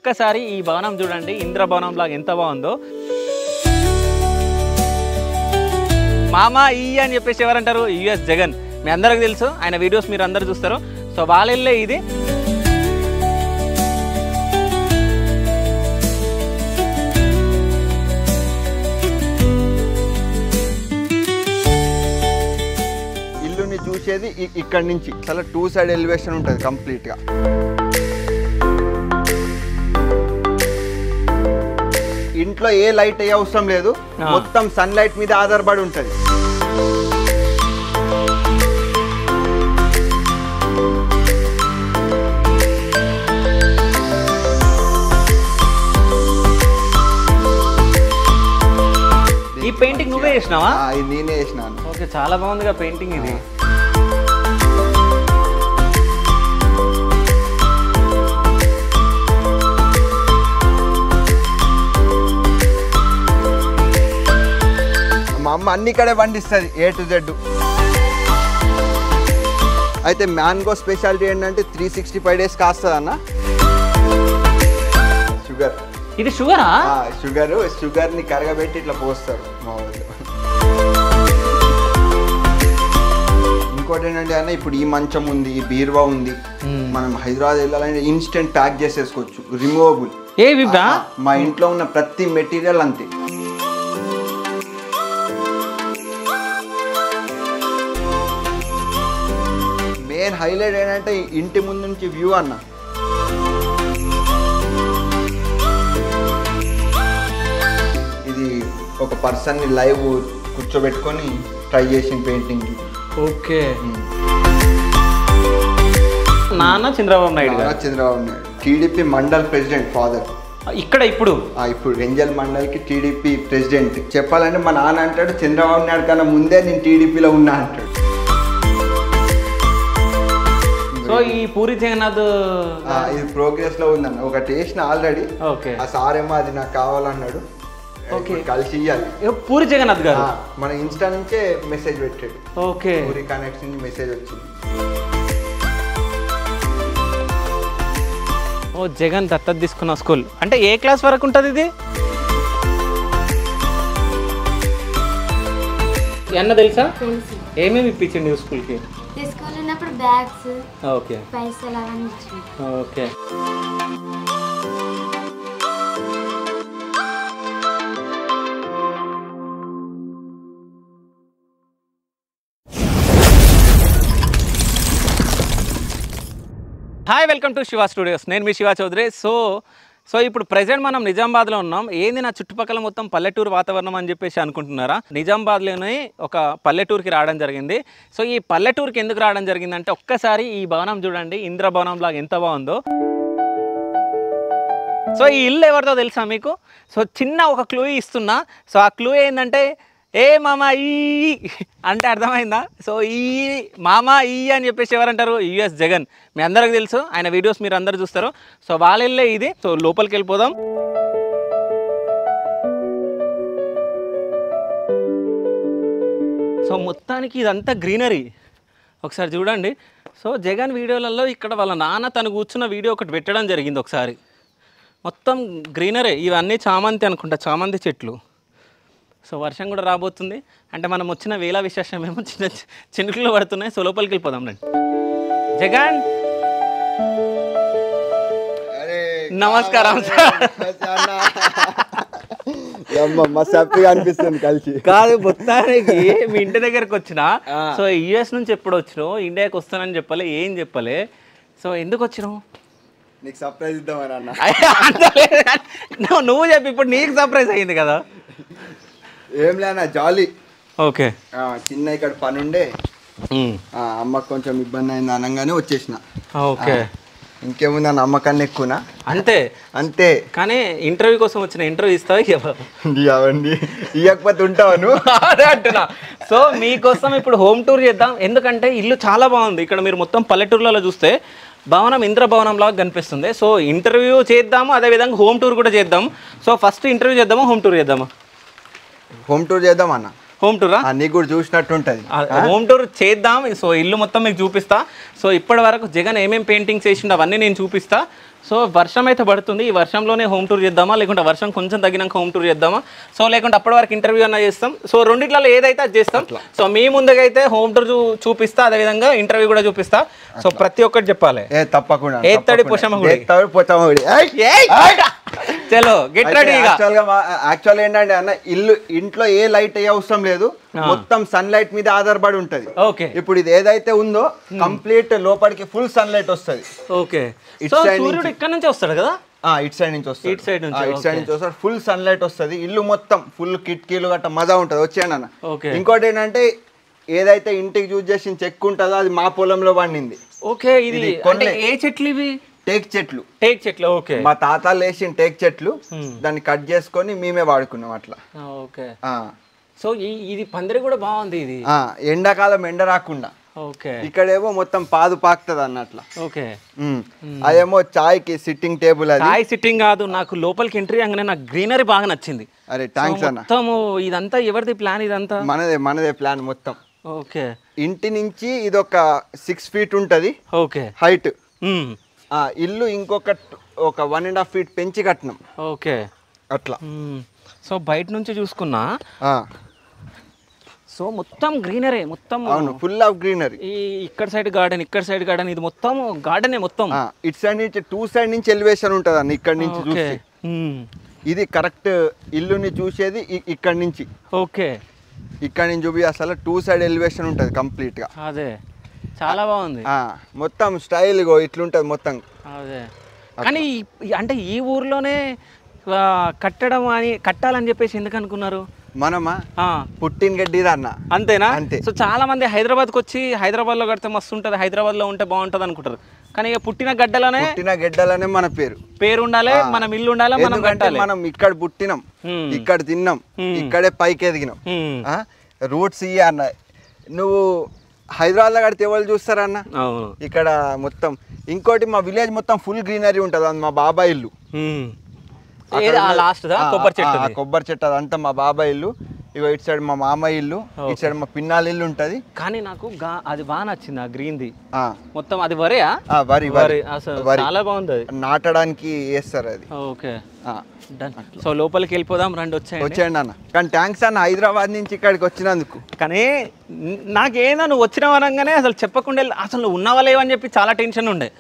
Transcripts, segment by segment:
ఒక్కసారి ఈ భవనం చూడండి, ఇంద్రభవనం లాగా ఎంత బాగుందో. మామా ఈ అని చెప్పేసి ఎవరంటారు? యుఎస్ జగన్. మీ అందరికి తెలుసు, ఆయన వీడియోస్ మీరు అందరు చూస్తారు. సో వాళ్ళ ఇల్లే ఇది. ఇల్లుని చూసేది ఇక్కడ నుంచి చాలా 2 సైడ్ ఎలివేషన్ ఉంటుంది కంప్లీట్గా. ఇంట్లో ఏ లైట్ అయ్యే అవసరం లేదు, మొత్తం సన్ లైట్ మీద ఆధారపడి ఉంటుంది. ఈ పెయింటింగ్ నువ్వే చేసినావా? ఇది నేనే చేసినాను. ఓకే, చాలా బాగుందిగా పెయింటింగ్ ఇది. మా అమ్మ అన్ని కడే పండిస్తుంది A to Z. అయితే మ్యాంగో స్పెషాలిటీ ఏంటంటే 365 days కాస్తుంది అన్న. షుగర్, ఇది షుగరా? షుగర్ని కరగబెట్టి ఇట్లా పోస్తారు మా వాళ్ళు. ఇంకోటి ఏంటంటే అన్న, ఇప్పుడు ఈ మంచం ఉంది, ఈ బీరువా ఉంది, మనం హైదరాబాద్ వెళ్ళాలంటే ఇన్స్టెంట్ ప్యాక్ చేసేసుకోవచ్చు, రిమూవబుల్. మా ఇంట్లో ఉన్న ప్రతి మెటీరియల్ అంతే. మెయిన్ హైలైట్ ఏంటంటే ఇంటి ముందు నుంచి వ్యూ అన్న. ఇది ఒక పర్సన్ని లైవ్ కూర్చోబెట్టుకొని ట్రై చేసిన పెయింటింగ్. ఓకే. నాన్న Chandrababu Naidu TDP mandal president father. ఇక్కడ ఇప్పుడు రెంజల్ మండల్కి టీడీపీ ప్రెసిడెంట్. చెప్పాలంటే మా నాన్న అంటాడు, చంద్రబాబు నాయుడు కన్నా ముందే నేను టీడీపీలో ఉన్నా అంటాడు. సో ఈ పూరి జగన్నాథ్ ఇది ప్రోగ్రెస్ లో ఉందన్న. ఒకటి వేసిన ఆల్రెడీ. ఆ సార్ ఏమో అది నాకు కావాలన్నాడు, కలిసి ఇవ్వాలి. పూరి జగన్నాథ్ గారు మన ఇన్స్టా నుంచే మెసేజ్ పెట్టాడు. ఓకే, పూరి కనెక్ట్ నుంచి మెసేజ్ వచ్చింది. ఓ జగన్ దత్తత తీసుకున్న స్కూల్ అంటే ఏ క్లాస్ వరకు ఉంటుంది ఇది? అన్న తెలుసా ఏమేమి ఇప్పించండి స్కూల్కి? బ్యాగ్స్, ఓకే, పైసలు అవన్నీ. Okay. Hi, welcome to Shiva studios. నేను మీ శివ చౌదరి. సో ఇప్పుడు ప్రెజెంట్ మనం నిజామాబాద్లో ఉన్నాం. ఏంది నా చుట్టుపక్కల మొత్తం పల్లెటూరు వాతావరణం అని చెప్పేసి అనుకుంటున్నారా? నిజామాబాద్లోనే ఒక పల్లెటూరుకి రావడం జరిగింది. సో ఈ పల్లెటూరుకి ఎందుకు రావడం జరిగిందంటే ఒక్కసారి ఈ భవనం చూడండి, ఇంద్రభవనం లాగా ఎంత బాగుందో. సో ఈ ఇల్లు ఎవరితో తెలుసా మీకు? సో చిన్న ఒక క్లూ ఇస్తున్నా. సో ఆ క్లూ ఏంటంటే ఏ మామా ఈ అంటే అర్థమైందా? సో ఈ మామా ఈ అని చెప్పేసి ఎవరంటారు? యుఎస్ జగన్. మీ అందరికి తెలుసు, ఆయన వీడియోస్ మీరు అందరు చూస్తారు. సో వాళ్ళ ఇల్లే ఇది. సో లోపలికి వెళ్ళిపోదాం. సో మొత్తానికి ఇదంతా గ్రీనరీ ఒకసారి చూడండి. సో జగన్ వీడియోలలో ఇక్కడ వాళ్ళ నాన్న తను కూర్చున్న వీడియో ఒకటి పెట్టడం జరిగింది ఒకసారి. మొత్తం గ్రీనరీ, ఇవన్నీ చామంతి అనుకుంటా, చామంతి చెట్లు. సో వర్షం కూడా రాబోతుంది అంటే మనం వచ్చిన వేళ విశేషం ఏమో చిన్న చినుకులు పడుతున్నాయి. సో లోపలికి వెళ్ళిపోదాం రండి. జగన్ నమస్కారం సార్. అనిపిస్తుంది కలిసి కాదు, మొత్తానికి మీ ఇంటి దగ్గరకు వచ్చిన. సో యుఎస్ నుంచి ఎప్పుడు వచ్చినావు? ఇండియాకి వస్తానని చెప్పలే, ఏం చెప్పలే. సో ఎందుకు వచ్చినావు? నీకు సర్ప్రైజ్ ఇద్దామని అన్న. నువ్వు చెప్పి ఇప్పుడు నీకు సర్ప్రైజ్ అయ్యింది కదా. ఏం లేనా, జాలీ. ఓకే, చిన్న ఇక్కడ పని ఉండే, అమ్మకు కొంచెం ఇబ్బంది అయింది అనగానే వచ్చేసిన. ఓకే, ఇంకేముంది అన్న, అమ్మకాన్ని ఎక్కువనా అంతే. కానీ ఇంటర్వ్యూ కోసం వచ్చిన, ఇంటర్వ్యూ ఇస్తావా? అవన్నీ ఇవ్వకపోతే ఉంటాను అదే అంటున్నా. సో మీకోసం ఇప్పుడు హోమ్ టూర్ చేద్దాం. ఎందుకంటే ఇల్లు చాలా బాగుంది. ఇక్కడ మీరు మొత్తం పల్లెటూర్లలో చూస్తే భవనం ఇంద్రభవనం లాగా కనిపిస్తుంది. సో ఇంటర్వ్యూ చేద్దాము, అదేవిధంగా హోమ్ టూర్ కూడా చేద్దాం. సో ఫస్ట్ ఇంటర్వ్యూ చేద్దామా, హోమ్ టూర్ చేద్దామా? హోమ్ టూర్ చేద్దాం అన్న. హోమ్ టూరా? నీకు కూడా చూసినట్టు ఉంటుంది. హోమ్ టూర్ చేద్దాం. సో ఇల్లు మొత్తం మీకు చూపిస్తా. సో ఇప్పటి వరకు జగన్ ఏమేమి పెయింటింగ్స్ వేసిండో అవన్నీ నేను చూపిస్తా. సో వర్షం అయితే పడుతుంది, ఈ వర్షంలోనే హోమ్ టూర్ చేద్దామా, లేకుంటే వర్షం కొంచెం తగ్గినాక హోమ్ టూర్ చేద్దామా, సో లేకుంటే అప్పటి వరకు ఇంటర్వ్యూ అన్నా చేస్తాం. సో రెండిట్లలో ఏదైతే అది చేస్తాం. సో మీ ముందుగా అయితే హోమ్ టూర్ చూపిస్తా, అదేవిధంగా ఇంటర్వ్యూ కూడా చూపిస్తా. సో ప్రతి ఒక్కటి చెప్పాలి. తప్పకుండా ఏత్తడి పోషమ్మగుడి. చలో గెట్ రెడీ. యాక్చువల్ ఏంటంటే అన్న ఇంట్లో ఏ లైట్ ఏ అవసరం లేదు, మొత్తం సన్ లైట్ మీద ఆధారపడి ఉంటది. ఓకే, ఇప్పుడు ఇది ఏదైతే ఉందో కంప్లీట్ లోపలికి ఫుల్ సన్ లైట్ వస్తుంది. ఓకే, సూర్యుడు ఇక్కడ నుంచి వస్తాడు కదా, ఇటు సైడ్ నుంచి వస్తుంది. ఇటు సైడ్ నుంచి వస్తాడు, ఫుల్ సన్ లైట్ వస్తుంది. ఇల్లు మొత్తం ఫుల్ కిటికీలు గట్ట మజా ఉంటది. వచ్చేయండి అన్న. ఓకే, ఇంకోటి ఏంటంటే ఏదైతే ఇంటికి యూజ్ చేసిన చెక్కు ఉంటుందో అది మా పొలంలో పండింది. ఓకే, ఇది ఏ చెట్లు ఇవి? టేక్ చెట్లు. టేక్ చెట్లు. ఓకే, మా తాతలు వేసిన టేక్ చెట్లు, దాన్ని కట్ చేసుకొని మేమే వాడుకున్నాం అట్లా. ఓకే, సో ఇది పందిరి కూడా బాగుంది. ఇది ఎండాకాలం ఎండ రాకుండా. ఓకే, ఇక్కడేమో మొత్తం పాదు పాకుతుంది అన్నట్ల. ఓకే, అదేమో చాయ్ కి సిట్టింగ్ టేబుల్. అది చాయ్ సిట్టింగ్ కాదు, నాకు లోపలికి ఎంట్రీ అనగానే నాకు గ్రీనరీ బాగా నచ్చింది. అరే థ్యాంక్స్ అన్న. మొత్తం ఇదంతా ఎవరిది ప్లాన్? ఇదంతా మనదే ప్లాన్ మొత్తం. ఓకే, ఇంటి నుంచి ఇది ఒక 6 feet ఉంటది. Okay, height. ఇల్లు ఇంకొక 1.5 feet పెంచి కట్టినాం. ఓకే, అట్లా. సో బయట నుంచి చూసుకున్నా, సో మొత్తం గ్రీనరీ, మొత్తం ఫుల్ ఆఫ్ గ్రీనరీ. ఈ ఇక్కడ సైడ్ గార్డెన్, ఇక్కడ సైడ్ గార్డెన్, ఇది మొత్తం గార్డెన్ మొత్తం. ఇటు సైడ్ నుంచి 2 side నుంచి ఎలివేషన్ ఉంటది అన్న. ఇక్కడ నుంచి చూస్తే ఇది కరెక్ట్ ఇల్లుని చూసేది ఇక్కడ నుంచి. ఓకే, ఇక్కడ నుంచి చూపి అసలు 2 side ఎలివేషన్ ఉంటది కంప్లీట్ గా. అదే చాలా బాగుంది. మొత్తం స్టైల్ ఇట్లుంటది మొత్తం. అదే, కానీ అంటే ఈ ఊర్లోనే కట్టాలని చెప్పేసి ఎందుకు అనుకున్నారు? మనమా పుట్టిన గడ్డిదా అన్న, అంతేనా? అంతే. సో చాలా మంది హైదరాబాద్కి వచ్చి హైదరాబాద్ లో కడితే మస్తు ఉంటుంది, హైదరాబాద్ లో ఉంటే బాగుంటది అనుకుంటారు. కానీ ఇక పుట్టిన గడ్డలనే మన పేరు ఉండాలి, మనం ఇల్లు ఉండాలి, మనం కట్టాలి. మనం ఇక్కడ పుట్టినాం, ఇక్కడ తిన్నాం, ఇక్కడే పైకి ఎదిగినాం. రూట్స్ ఇయ్య అన్న. నువ్వు హైదరాబాద్ లో కడితే ఎవరు చూస్తారా అన్న? ఇక్కడ మొత్తం. ఇంకోటి మా విలేజ్ మొత్తం ఫుల్ గ్రీనరీ ఉంటుంది. అది మా బాబాయ్ ఇల్లు. కొబ్బరి చెట్టు అదంతా మా బాబాయ్ ఇల్లు. ఇగో ఇటు సైడ్ మా మామయ్య ఇల్లు, ఇటు సైడ్ మా పిన్నాల ఇల్లు ఉంటది. కానీ నాకు అది బాగా నచ్చింది, ఆ గ్రీన్ది మొత్తం. అది వరియా? వరి చాలా బాగుంది. నాటడానికి వేస్తారు అది. ఓకే, సో లోపలికి వెళ్ళిపోదాం రండి. వచ్చేయండి అన్న. కానీ థ్యాంక్స్ అన్న హైదరాబాద్ నుంచి ఇక్కడికి వచ్చినందుకు. కానీ నాకేందో నువ్వు వచ్చిన వరంగానే అసలు చెప్పకుండా అసలు ఉన్నావా లేవని చెప్పి చాలా టెన్షన్ ఉండే.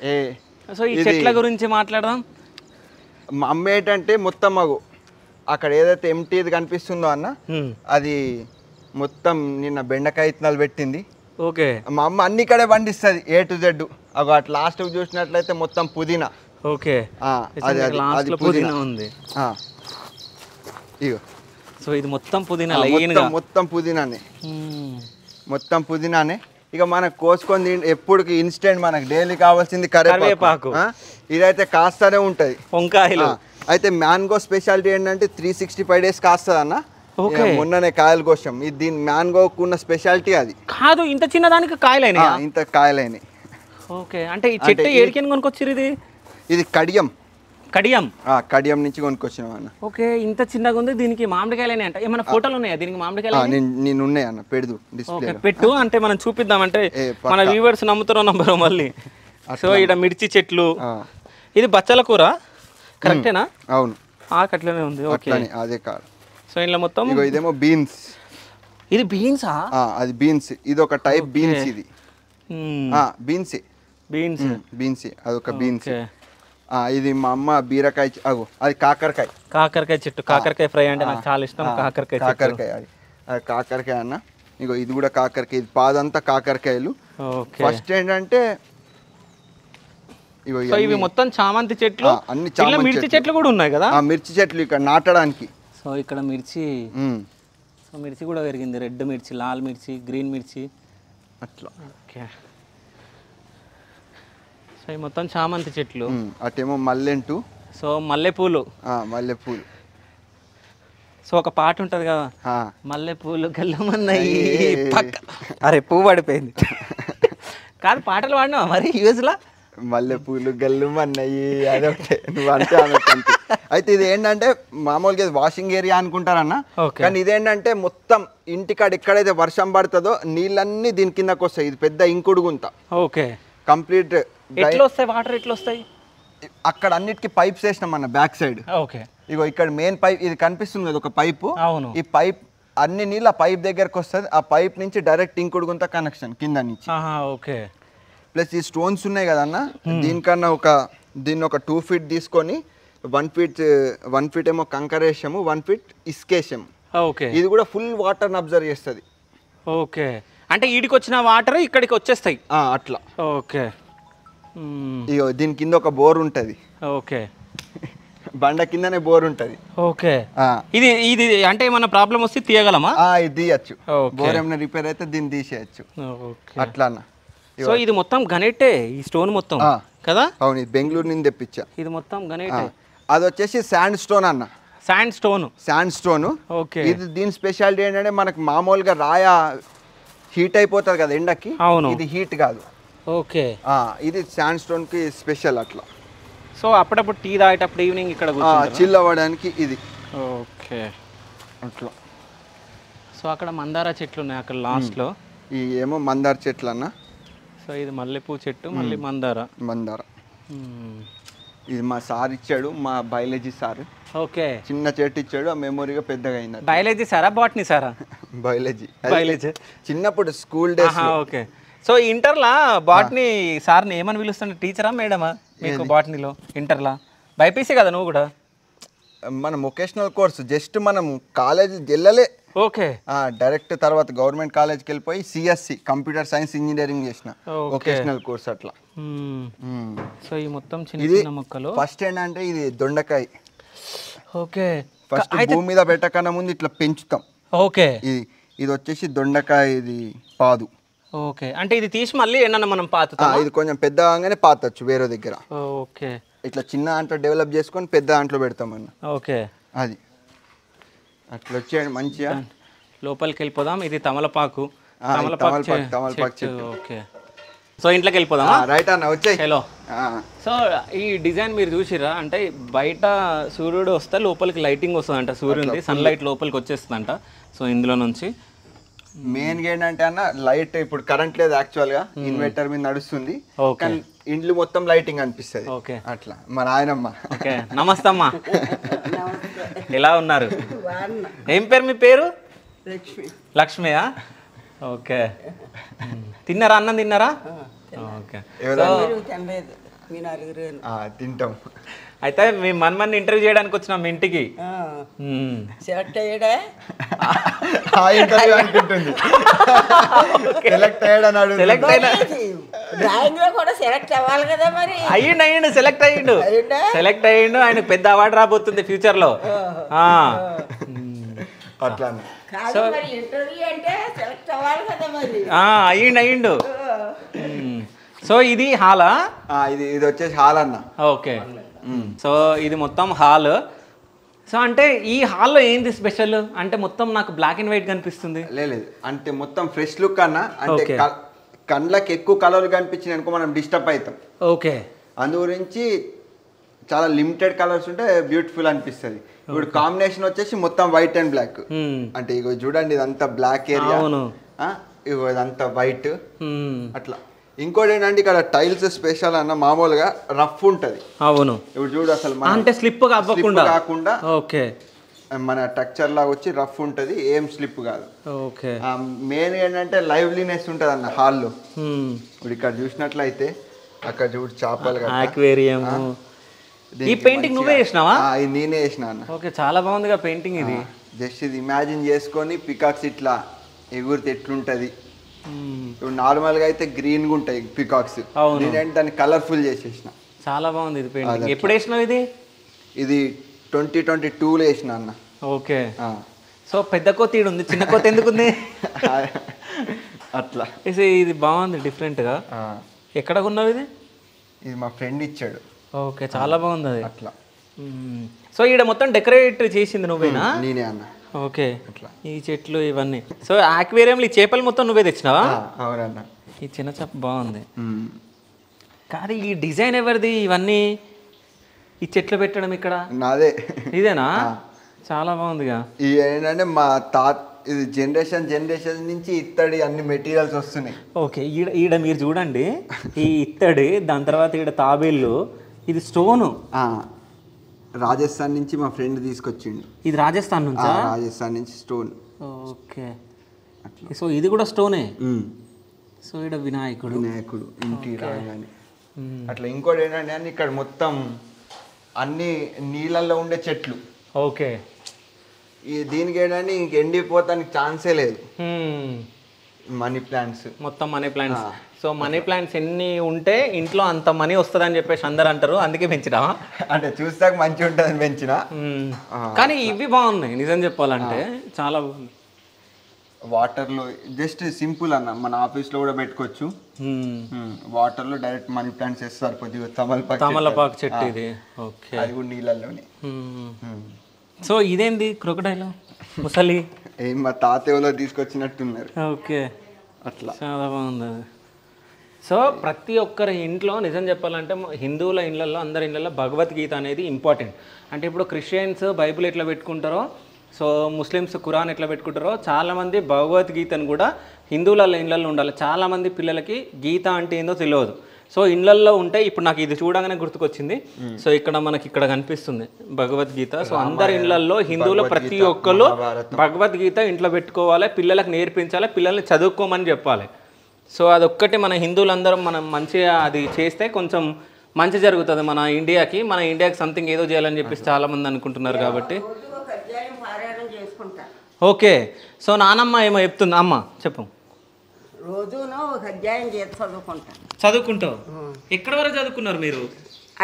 సో ఈ చెట్ల గురించి మాట్లాడదాం. మా అమ్మ ఏంటంటే మొత్తం మాకు అక్కడ ఏదైతే ఎంటీది కనిపిస్తుందో అన్న, అది మొత్తం నిన్న బెండకాయ విత్తనాలు పెట్టింది. ఓకే, మా అమ్మ అన్ని కడే పండిస్తుంది A to Z. అటు లాస్ట్ చూసినట్లయితే మొత్తం పుదీనా. ఓకే, అది పుదీనా ఉంది. ఇగో, సో ఇది మొత్తం పుదీనా, మొత్తం పుదీనానే. ఇక మనకు కోసుకొని ఎప్పుడు ఇన్స్టెంట్ మనకు డైలీ కావాల్సింది కరివేపాకు. ఇదైతే కాస్తూనే ఉంటది. వంకాయలు అయితే మ్యాంగో స్పెషాలిటీ ఏంటంటే 365 days కాస్తుంది అన్న. మొన్ననే కాయలు కోసాం. ఇది దీని మ్యాంగోకు ఉన్న స్పెషాలిటీ అది కాదు. ఇంత చిన్న దానికి కాయలైనా? ఇంత కాయలైనాయి. ఓకే, అంటే ఈ చెట్టు ఏడికి కొనుక్కొచ్చారు? ఇది కడియం నుంచి కొనుక్కొచ్చినాం అన్న. ఓకే, ఇంత చిన్నగా ఉంది. దీనికి మామిడికాయలు అంట. ఏమైనా ఫోటోలు ఉన్నాయా దీనికి? మామిడికాయలు నేను ఉన్నాయి అన్న, పెడదు డిస్ప్లే పెట్టు అంటే మనం చూపిద్దామంటే మన వ్యూవర్స్ నమ్ముతారో నమ్మరో మళ్ళీ. సో ఇక్కడ మిర్చి చెట్లు, ఇది బచ్చల కూర కరెక్టేనా? అవును, అట్లనే ఉంది. ఓకే, అదే కాదు. సో ఇంట్లో మొత్తం ఇదేమో బీన్స్. ఇది బీన్సా? అది బీన్స్. ఇది ఒక టైప్ బీన్స్. ఇది బీన్స్ అదొక బీన్స్. ఇది మా అమ్మ బీరకాయ. అది కాకరకాయ చెట్టు. కాకరకాయ ఫ్రై అంటే నాకు చాలా ఇష్టం. కాకరకాయ అది కాకరకాయ అన్న. ఇగో ఇది కూడా కాకరకాయ. ఇది పాదంతా కాకరకాయలు. ఫస్ట్ ఏంటంటే ఇవి మొత్తం చామంతి చెట్లు. అన్ని మిర్చి చెట్లు కూడా ఉన్నాయి కదా? మిర్చి చెట్లు ఇక్కడ నాటడానికి. సో ఇక్కడ మిర్చి, సో మిర్చి కూడా పెరిగింది. రెడ్ మిర్చి, లాల్ మిర్చి, గ్రీన్ మిర్చి అట్లా. ఓకే, సో ఈ మొత్తం చామంతి చెట్లు. అటేమో మల్లెంటు. సో మల్లెపూలు. సో ఒక పాట ఉంటది కదా, మల్లెపూలు గల్లమన్నాయి పక్క. అరే పువ్వు పడిపోయింది కాదు, పాటలు పాడినావా మరి యూఎస్లో? మల్లెపూలు గల్లుమన్నాయి అదొకటే. నువ్వు అంటే అయితే ఇది ఏంటంటే మామూలుగా వాషింగ్ ఏరియా అనుకుంటారన్న. కానీ ఇదేంటంటే మొత్తం ఇంటికాడ ఎక్కడైతే వర్షం పడుతుందో నీళ్ళన్నీ దీని కిందకు వస్తాయి. ఇది పెద్ద ఇంకుడు గుంత. Okay, complete. ఎట్లా వస్తాయి వాటర్? ఎట్లా వస్తాయి? అక్కడ అన్నిటికీ పైప్స్ వేసినాం అన్న బ్యాక్ సైడ్. ఓకే. ఇగో ఇక్కడ మెయిన్ పైప్ ఇది కనిపిస్తుంది కదా, ఒక పైపు. అవును. ఈ పైప్ అన్ని నీళ్ళు ఆ పైప్ దగ్గరకు వస్తుంది. ఆ పైప్ నుంచి డైరెక్ట్ ఇంకుడు గుంత కనెక్షన్ కింద నుంచి. ఓకే. ప్లస్ ఈ స్టోన్స్ ఉన్నాయి కదన్న, దీనికన్నా దీన్ని ఒక 2 feet తీసుకొని 1 feet ఏమో కంకర వేసాము, 1 feet ఇసుకేసాము. ఓకే. ఇది కూడా ఫుల్ వాటర్ని అబ్జర్వ్ చేస్తుంది. ఓకే, అంటే ఈడికి వచ్చిన వాటర్ ఇక్కడికి వచ్చేస్తాయి అట్లా. ఓకే. ఇగో దీని కింద ఒక బోర్ ఉంటుంది. ఓకే. బండ కిందనే బోర్ ఉంటుంది. ఓకే. ఇది ఇది అంటే ఏమన్నా ప్రాబ్లం వస్తే తీయగలమా? ఇది తీయచ్చు. బోర్ ఏమైనా రిపేర్ అయితే దీన్ని తీసేయచ్చు. అట్లా అన్న. సో ఇది మొత్తం గనెట్టే, ఈ స్టోన్ మొత్తం కదా? అవును, ఇది బెంగళూరు నుంచి తెప్పించా. ఇది మొత్తం గనెట్టే. అది వచ్చేసి శాండ్ స్టోన్ అన్న. Sand stone. ఓకే. ఇది దీని స్పెషాలిటీ ఏంటంటే మనకు మామూలుగా రాయ హీట్ అయిపోతుంది కదా ఎండకి. అవును. ఇది హీట్ కాదు. ఓకే. ఇది శాండ్ స్టోన్ కి స్పెషల్ అట్లా. సో అప్పుడప్పుడు టీ తాగేటప్పుడు ఈవినింగ్ ఇక్కడ చిల్ అవ్వడానికి ఇది. ఓకే. అట్లా. సో అక్కడ మందార చెట్లు ఉన్నాయి అక్కడ లాస్ట్లో. ఈ ఏమో మందార చెట్లు అన్న. సో ఇది మల్లెపూ చెట్టు, మళ్ళీ మందార. ఇది మా సార్ ఇచ్చాడు, మా బయాలజీ సార్. ఓకే. చిన్న చెట్టు ఇచ్చాడు, ఆ మెమొరీగా పెద్దగా అయింది. బయాలజీ సారా బాటనీ సారా? బయాలజీ. చిన్నప్పుడు స్కూల్ డేస్. ఓకే. సో ఇంటర్లా బాటనీ సార్ని ఏమని పిలుస్తుండే, టీచరా మేడమా మీకు బాటనీలో ఇంటర్లా? బైపీసీ కదా నువ్వు కూడా? మన వొకేషనల్ కోర్స్, జస్ట్ మనం కాలేజ్ వెళ్ళలే. ఓకే. డైరెక్ట్ తర్వాత గవర్నమెంట్ కాలేజ్కి వెళ్ళిపోయి సిఎస్సి కంప్యూటర్ సైన్స్ ఇంజనీరింగ్ చేసిన వొకేషనల్ కోర్స్ అట్లా. సో ఈ మొత్తం చిన్న మొక్కలు. ఫస్ట్ ఏంటంటే ఇది దొండకాయ. ఓకే. ఫస్ట్ భూమి మీద పెట్టకన్నా ముందు ఇట్లా పెంచుతాం. ఓకే. ఇది వచ్చేసి దొండకాయ, ఇది పాదు. ఓకే, అంటే ఇది తీసి మళ్ళీ ఏమన్నా మనం పాతుతాం? ఇది కొంచెం పెద్దగానే పాతచ్చు వేరే దగ్గర. ఓకే. ఇట్లా చిన్న దాంట్లో డెవలప్ చేసుకొని పెద్ద దాంట్లో పెడతామన్న. ఓకే. అది అట్లా వచ్చేయండి మంచిగా. లోపలికి వెళ్ళిపోదాం. ఇది తమలపాకు. తమలపాకు చెట్టు. ఓకే. సో ఇంట్లోకి వెళ్ళిపోదాం. రైట్ అన్న, వచ్చాయి. హలో. సో ఈ డిజైన్ మీరు చూసిరా, అంటే బయట సూర్యుడు వస్తే లోపలికి లైటింగ్ వస్తుందంట, సూర్యుడి సన్లైట్ లోపలికి వచ్చేస్తుందంట. సో ఇందులో నుంచి మెయిన్గా ఏంటంటే అన్న, లైట్ ఇప్పుడు కరెంట్ లేదు యాక్చువల్గా, ఇన్వర్టర్ మీద నడుస్తుంది. కానీ ఇండ్లు మొత్తం లైటింగ్ అనిపిస్తుంది. ఓకే. అట్లా మా నాయనమ్మ. ఓకే. నమస్తే అమ్మా, ఎలా ఉన్నారు? ఏం పేరు మీ పేరు? లక్ష్మియా? ఓకే. తిన్నారా? అన్నం తిన్నారా? ఓకే. తింటాం. అయితే మీ మన్మన్ని ఇంటర్వ్యూ చేయడానికి వచ్చినాం మీ ఇంటికి. సెలెక్ట్ అయ్యాడా? డ్రాయింగ్ లో కూడా సెలెక్ట్ అవ్వాలి కదా మరి. అయ్యిండు సెలెక్ట్ అయ్యిండు. ఆయనకు పెద్ద అవార్డు రాబోతుంది ఫ్యూచర్ లో. అట్లా ఇంటర్వ్యూ అంటే సెలెక్ట్ అవ్వాలి కదా మరి. అయ్యిండు. సో ఇది హాలా? ఇది వచ్చేసి హాల్ అన్న. ఓకే. సో ఇది మొత్తం హాల్. సో అంటే ఈ హాల్లో ఏంది స్పెషల్ అంటే మొత్తం నాకు బ్లాక్ అండ్ వైట్ కనిపిస్తుంది. లేదు, అంటే మొత్తం ఫ్రెష్ లుక్ అన్న. అంటే కళ్ళకి ఎక్కువ కలర్లు కనిపించింది అనుకో మనం డిస్టర్బ్ అవుతాం. ఓకే. అందు గురించి చాలా లిమిటెడ్ కలర్స్ ఉంటే బ్యూటిఫుల్ అనిపిస్తుంది. ఇప్పుడు కాంబినేషన్ వచ్చేసి మొత్తం వైట్ అండ్ బ్లాక్. అంటే ఇగో చూడండి, ఇదంతా బ్లాక్ ఏరియా, ఇగో ఇదంతా వైట్ అట్లా. ఇంకోటి ఏంటంటే ఇక్కడ టైల్స్ స్పెషల్ అన్న, మామూలుగా రఫ్ ఉంటది. అవును. ఇప్పుడు చూడు అసలు అంటే స్లిప్ కాకుండా ఓకే మన టెక్చర్ లాగా వచ్చి రఫ్ ఉంటది, ఏం స్లిప్ కాదు. ఓకే. మెయిన్ ఏంటంటే లైవ్లీనెస్ ఉంటది అన్న హాల్లో. ఇప్పుడు ఇక్కడ చూసినట్లయితే అక్కడ చూడు చేపలు, అక్వేరియం. ఈ పెయింటింగ్ నువ్వే చేసినావా? నేనే చేసిన అన్న. ఓకే, చాలా బాగుందిగా పెయింటింగ్ ఇది. జస్ట్ ఇది ఇమాజిన్ చేసుకొని పికాక్స్ ఇట్లా ఎగురితే ఎట్లుంటది. ఇప్పుడు నార్మల్గా అయితే గ్రీన్గా ఉంటాయి పికాక్స్, నేనంటే దాన్ని కలర్ఫుల్ చేసేసిన. చాలా బాగుంది ఇది పెయింటింగ్. ఎప్పుడు వేసినావు ఇది? ఇది 2022లో వేసిన అన్న. ఓకే. సో పెద్ద కోతి ఉంది, చిన్న కోతి ఎందుకుంది? అట్లా ఇది బాగుంది డిఫరెంట్గా. ఎక్కడ కొన్నావు ఇది? ఇది మా ఫ్రెండ్ ఇచ్చాడు. ఓకే, చాలా బాగుంది అది. అట్లా. సో ఈడ మొత్తం డెకరేట్ చేసింది నువ్వేనా? నేనే అన్న. ఓకే. అట్లా ఈ చెట్లు ఇవన్నీ. సో ఆక్వేరియంలో ఈ చేపలు మొత్తం నువ్వే తెచ్చినావా? అవునన్న. ఈ చిన్న చేప బాగుంది. కానీ ఈ డిజైన్ ఎవరిది? ఇవన్నీ ఈ చెట్లు పెట్టడం ఇక్కడ నాదే. ఇదేనా? చాలా బాగుందిగా. ఇది ఏంటంటే మా ఇది జనరేషన్ నుంచి ఇత్తడి అన్ని మెటీరియల్స్ వస్తున్నాయి. ఓకే. ఈడ మీరు చూడండి, ఈ ఇత్తడి, దాని తర్వాత ఈడ తాబేళ్ళు, ఇది స్టోను. రాజస్థాన్ నుంచి మా ఫ్రెండ్ తీసుకొచ్చిండు. ఇది రాజస్థాన్ నుంచా? రాజస్థాన్ నుంచి స్టోన్. ఓకే. సో ఇది కూడా స్టోనే. సో ఇక్కడ వినాయకుడు ఇంటి రాగానే అట్లా. ఇంకోటి ఏంటంటే ఇక్కడ మొత్తం అన్ని నీళ్ళల్లో ఉండే చెట్లు. ఓకే. దీనికి ఏంటంటే ఇంక ఎండిపోతానికి ఛాన్సే లేదు. మనీ ప్లాంట్స్, మొత్తం money plants. So money plants ఎన్ని ఉంటే ఇంట్లో అంత మనీ వస్తుందని చెప్పేసి అందరు అంటారు, అందుకే పెంచినా. అంటే చూస్తాక మంచిగా ఉంటుందని పెంచిన. కానీ ఇవి బాగున్నాయి నిజం చెప్పాలంటే, చాలా బాగుంది. వాటర్లో జస్ట్ సింపుల్ అన్న, మన ఆఫీస్లో కూడా పెట్టుకోవచ్చు. వాటర్లో డైరెక్ట్ మనీ ప్లాంట్స్ వేస్తారు. కొద్దిగా తమలపాకు చెట్టు ఇది. ఓకే. అది కూడా నీళ్ళల్లోనే. సో ఇదేంది క్రొకడైల్ ముసలి? ఏం మా తాతయ్యలో తీసుకొచ్చినట్టున్నారు. ఓకే. అట్లా చాలా బాగుంది అది. సో ప్రతి ఒక్కరి ఇంట్లో నిజం చెప్పాలంటే హిందువుల ఇళ్ళల్లో, అందరి ఇళ్ళల్లో భగవద్గీత అనేది ఇంపార్టెంట్. అంటే ఇప్పుడు క్రిస్టియన్స్ బైబిల్ ఎట్లా పెట్టుకుంటారో, సో ముస్లిమ్స్ ఖురాన్ ఎట్లా పెట్టుకుంటారో, చాలామంది భగవద్గీతను కూడా హిందువుల ఇళ్ళల్లో ఉండాలి. చాలామంది పిల్లలకి గీత అంటే ఏందో తెలియదు. సో ఇళ్ళల్లో ఉంటే, ఇప్పుడు నాకు ఇది చూడగానే గుర్తుకొచ్చింది. సో ఇక్కడ మనకి ఇక్కడ కనిపిస్తుంది భగవద్గీత. సో అందరి ఇళ్ళల్లో హిందువులు ప్రతి ఒక్కరు భగవద్గీత ఇంట్లో పెట్టుకోవాలి, పిల్లలకు నేర్పించాలి, పిల్లల్ని చదువుకోమని చెప్పాలి. సో అదొక్కటి మన హిందువులందరం మనం మంచిగా అది చేస్తే కొంచెం మంచి జరుగుతుంది మన ఇండియాకి. మన ఇండియాకి సంథింగ్ ఏదో చేయాలని చెప్పేసి చాలామంది అనుకుంటున్నారు కాబట్టి. ఓకే. సో నానమ్మ ఏమో చెప్తుంది. అమ్మ చెప్పు. రోజును ఒక అధ్యాయం చేసి చదువుకుంటావు? ఎక్కడి వరకు చదువుకున్నారు మీరు?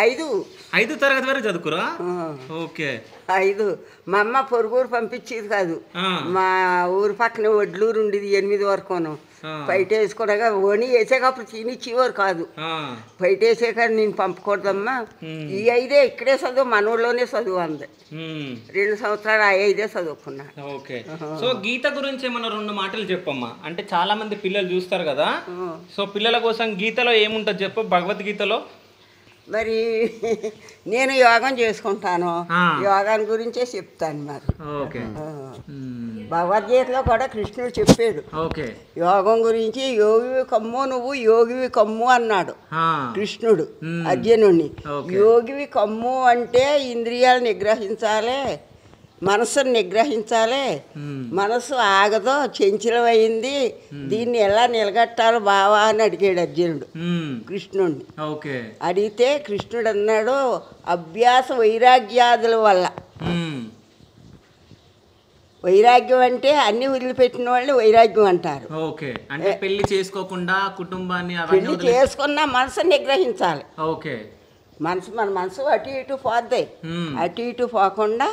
5వ తరగతి వరకు చదువుకురా? ఓకే. 5. మా అమ్మ పొరుగురు పంపించేది కాదు. మా ఊరు పక్కన వడ్లూరు ఉండేది 8 వరకును. బయట వేసుకున్నాక ఓని వేసాకప్పుడు తినిచ్చేవారు కాదు. బయట వేసాక నేను పంపకూడదమ్మా, ఈ 5 ఇక్కడే చదువు, మన ఊళ్ళోనే చదువు అంది. 2 సంవత్సరాలు 5 చదువుకున్నా. ఓకే. సో గీత గురించి ఏమన్నా 2 మాటలు చెప్పమ్మా. అంటే చాలా మంది పిల్లలు చూస్తారు కదా, సో పిల్లల కోసం గీతలో ఏముంటుంది చెప్పు, భగవద్గీతలో. మరి నేను యోగం చేసుకుంటాను, యోగాన్ని గురించే చెప్తాను. మరి భగవద్గీతలో కూడా కృష్ణుడు చెప్పాడు యోగం గురించి. యోగివి కమ్ము, నువ్వు యోగివి కమ్ము అన్నాడు కృష్ణుడు అర్జునుడిని. యోగివి కమ్ము అంటే ఇంద్రియాలు నిగ్రహించాలి, మనస్సును నిగ్రహించాలి. మనస్సు ఆగదో, చంచలమైంది, దీన్ని ఎలా నిలగట్టాలో బావా అని అడిగాడు అర్జునుడు కృష్ణుడిని. అడిగితే కృష్ణుడు అన్నాడు, అభ్యాస వైరాగ్యాదుల వల్ల. వైరాగ్యం అంటే అన్ని వదిలిపెట్టిన వాళ్ళు వైరాగ్యం అంటారు. అంటే పెళ్లి చేసుకోకుండా కుటుంబాన్ని పెళ్లి చేసుకున్నా మనసు నిగ్రహించాలి. మన మనసు అటు ఇటు పోద్ది, అటు ఇటు పోకుండా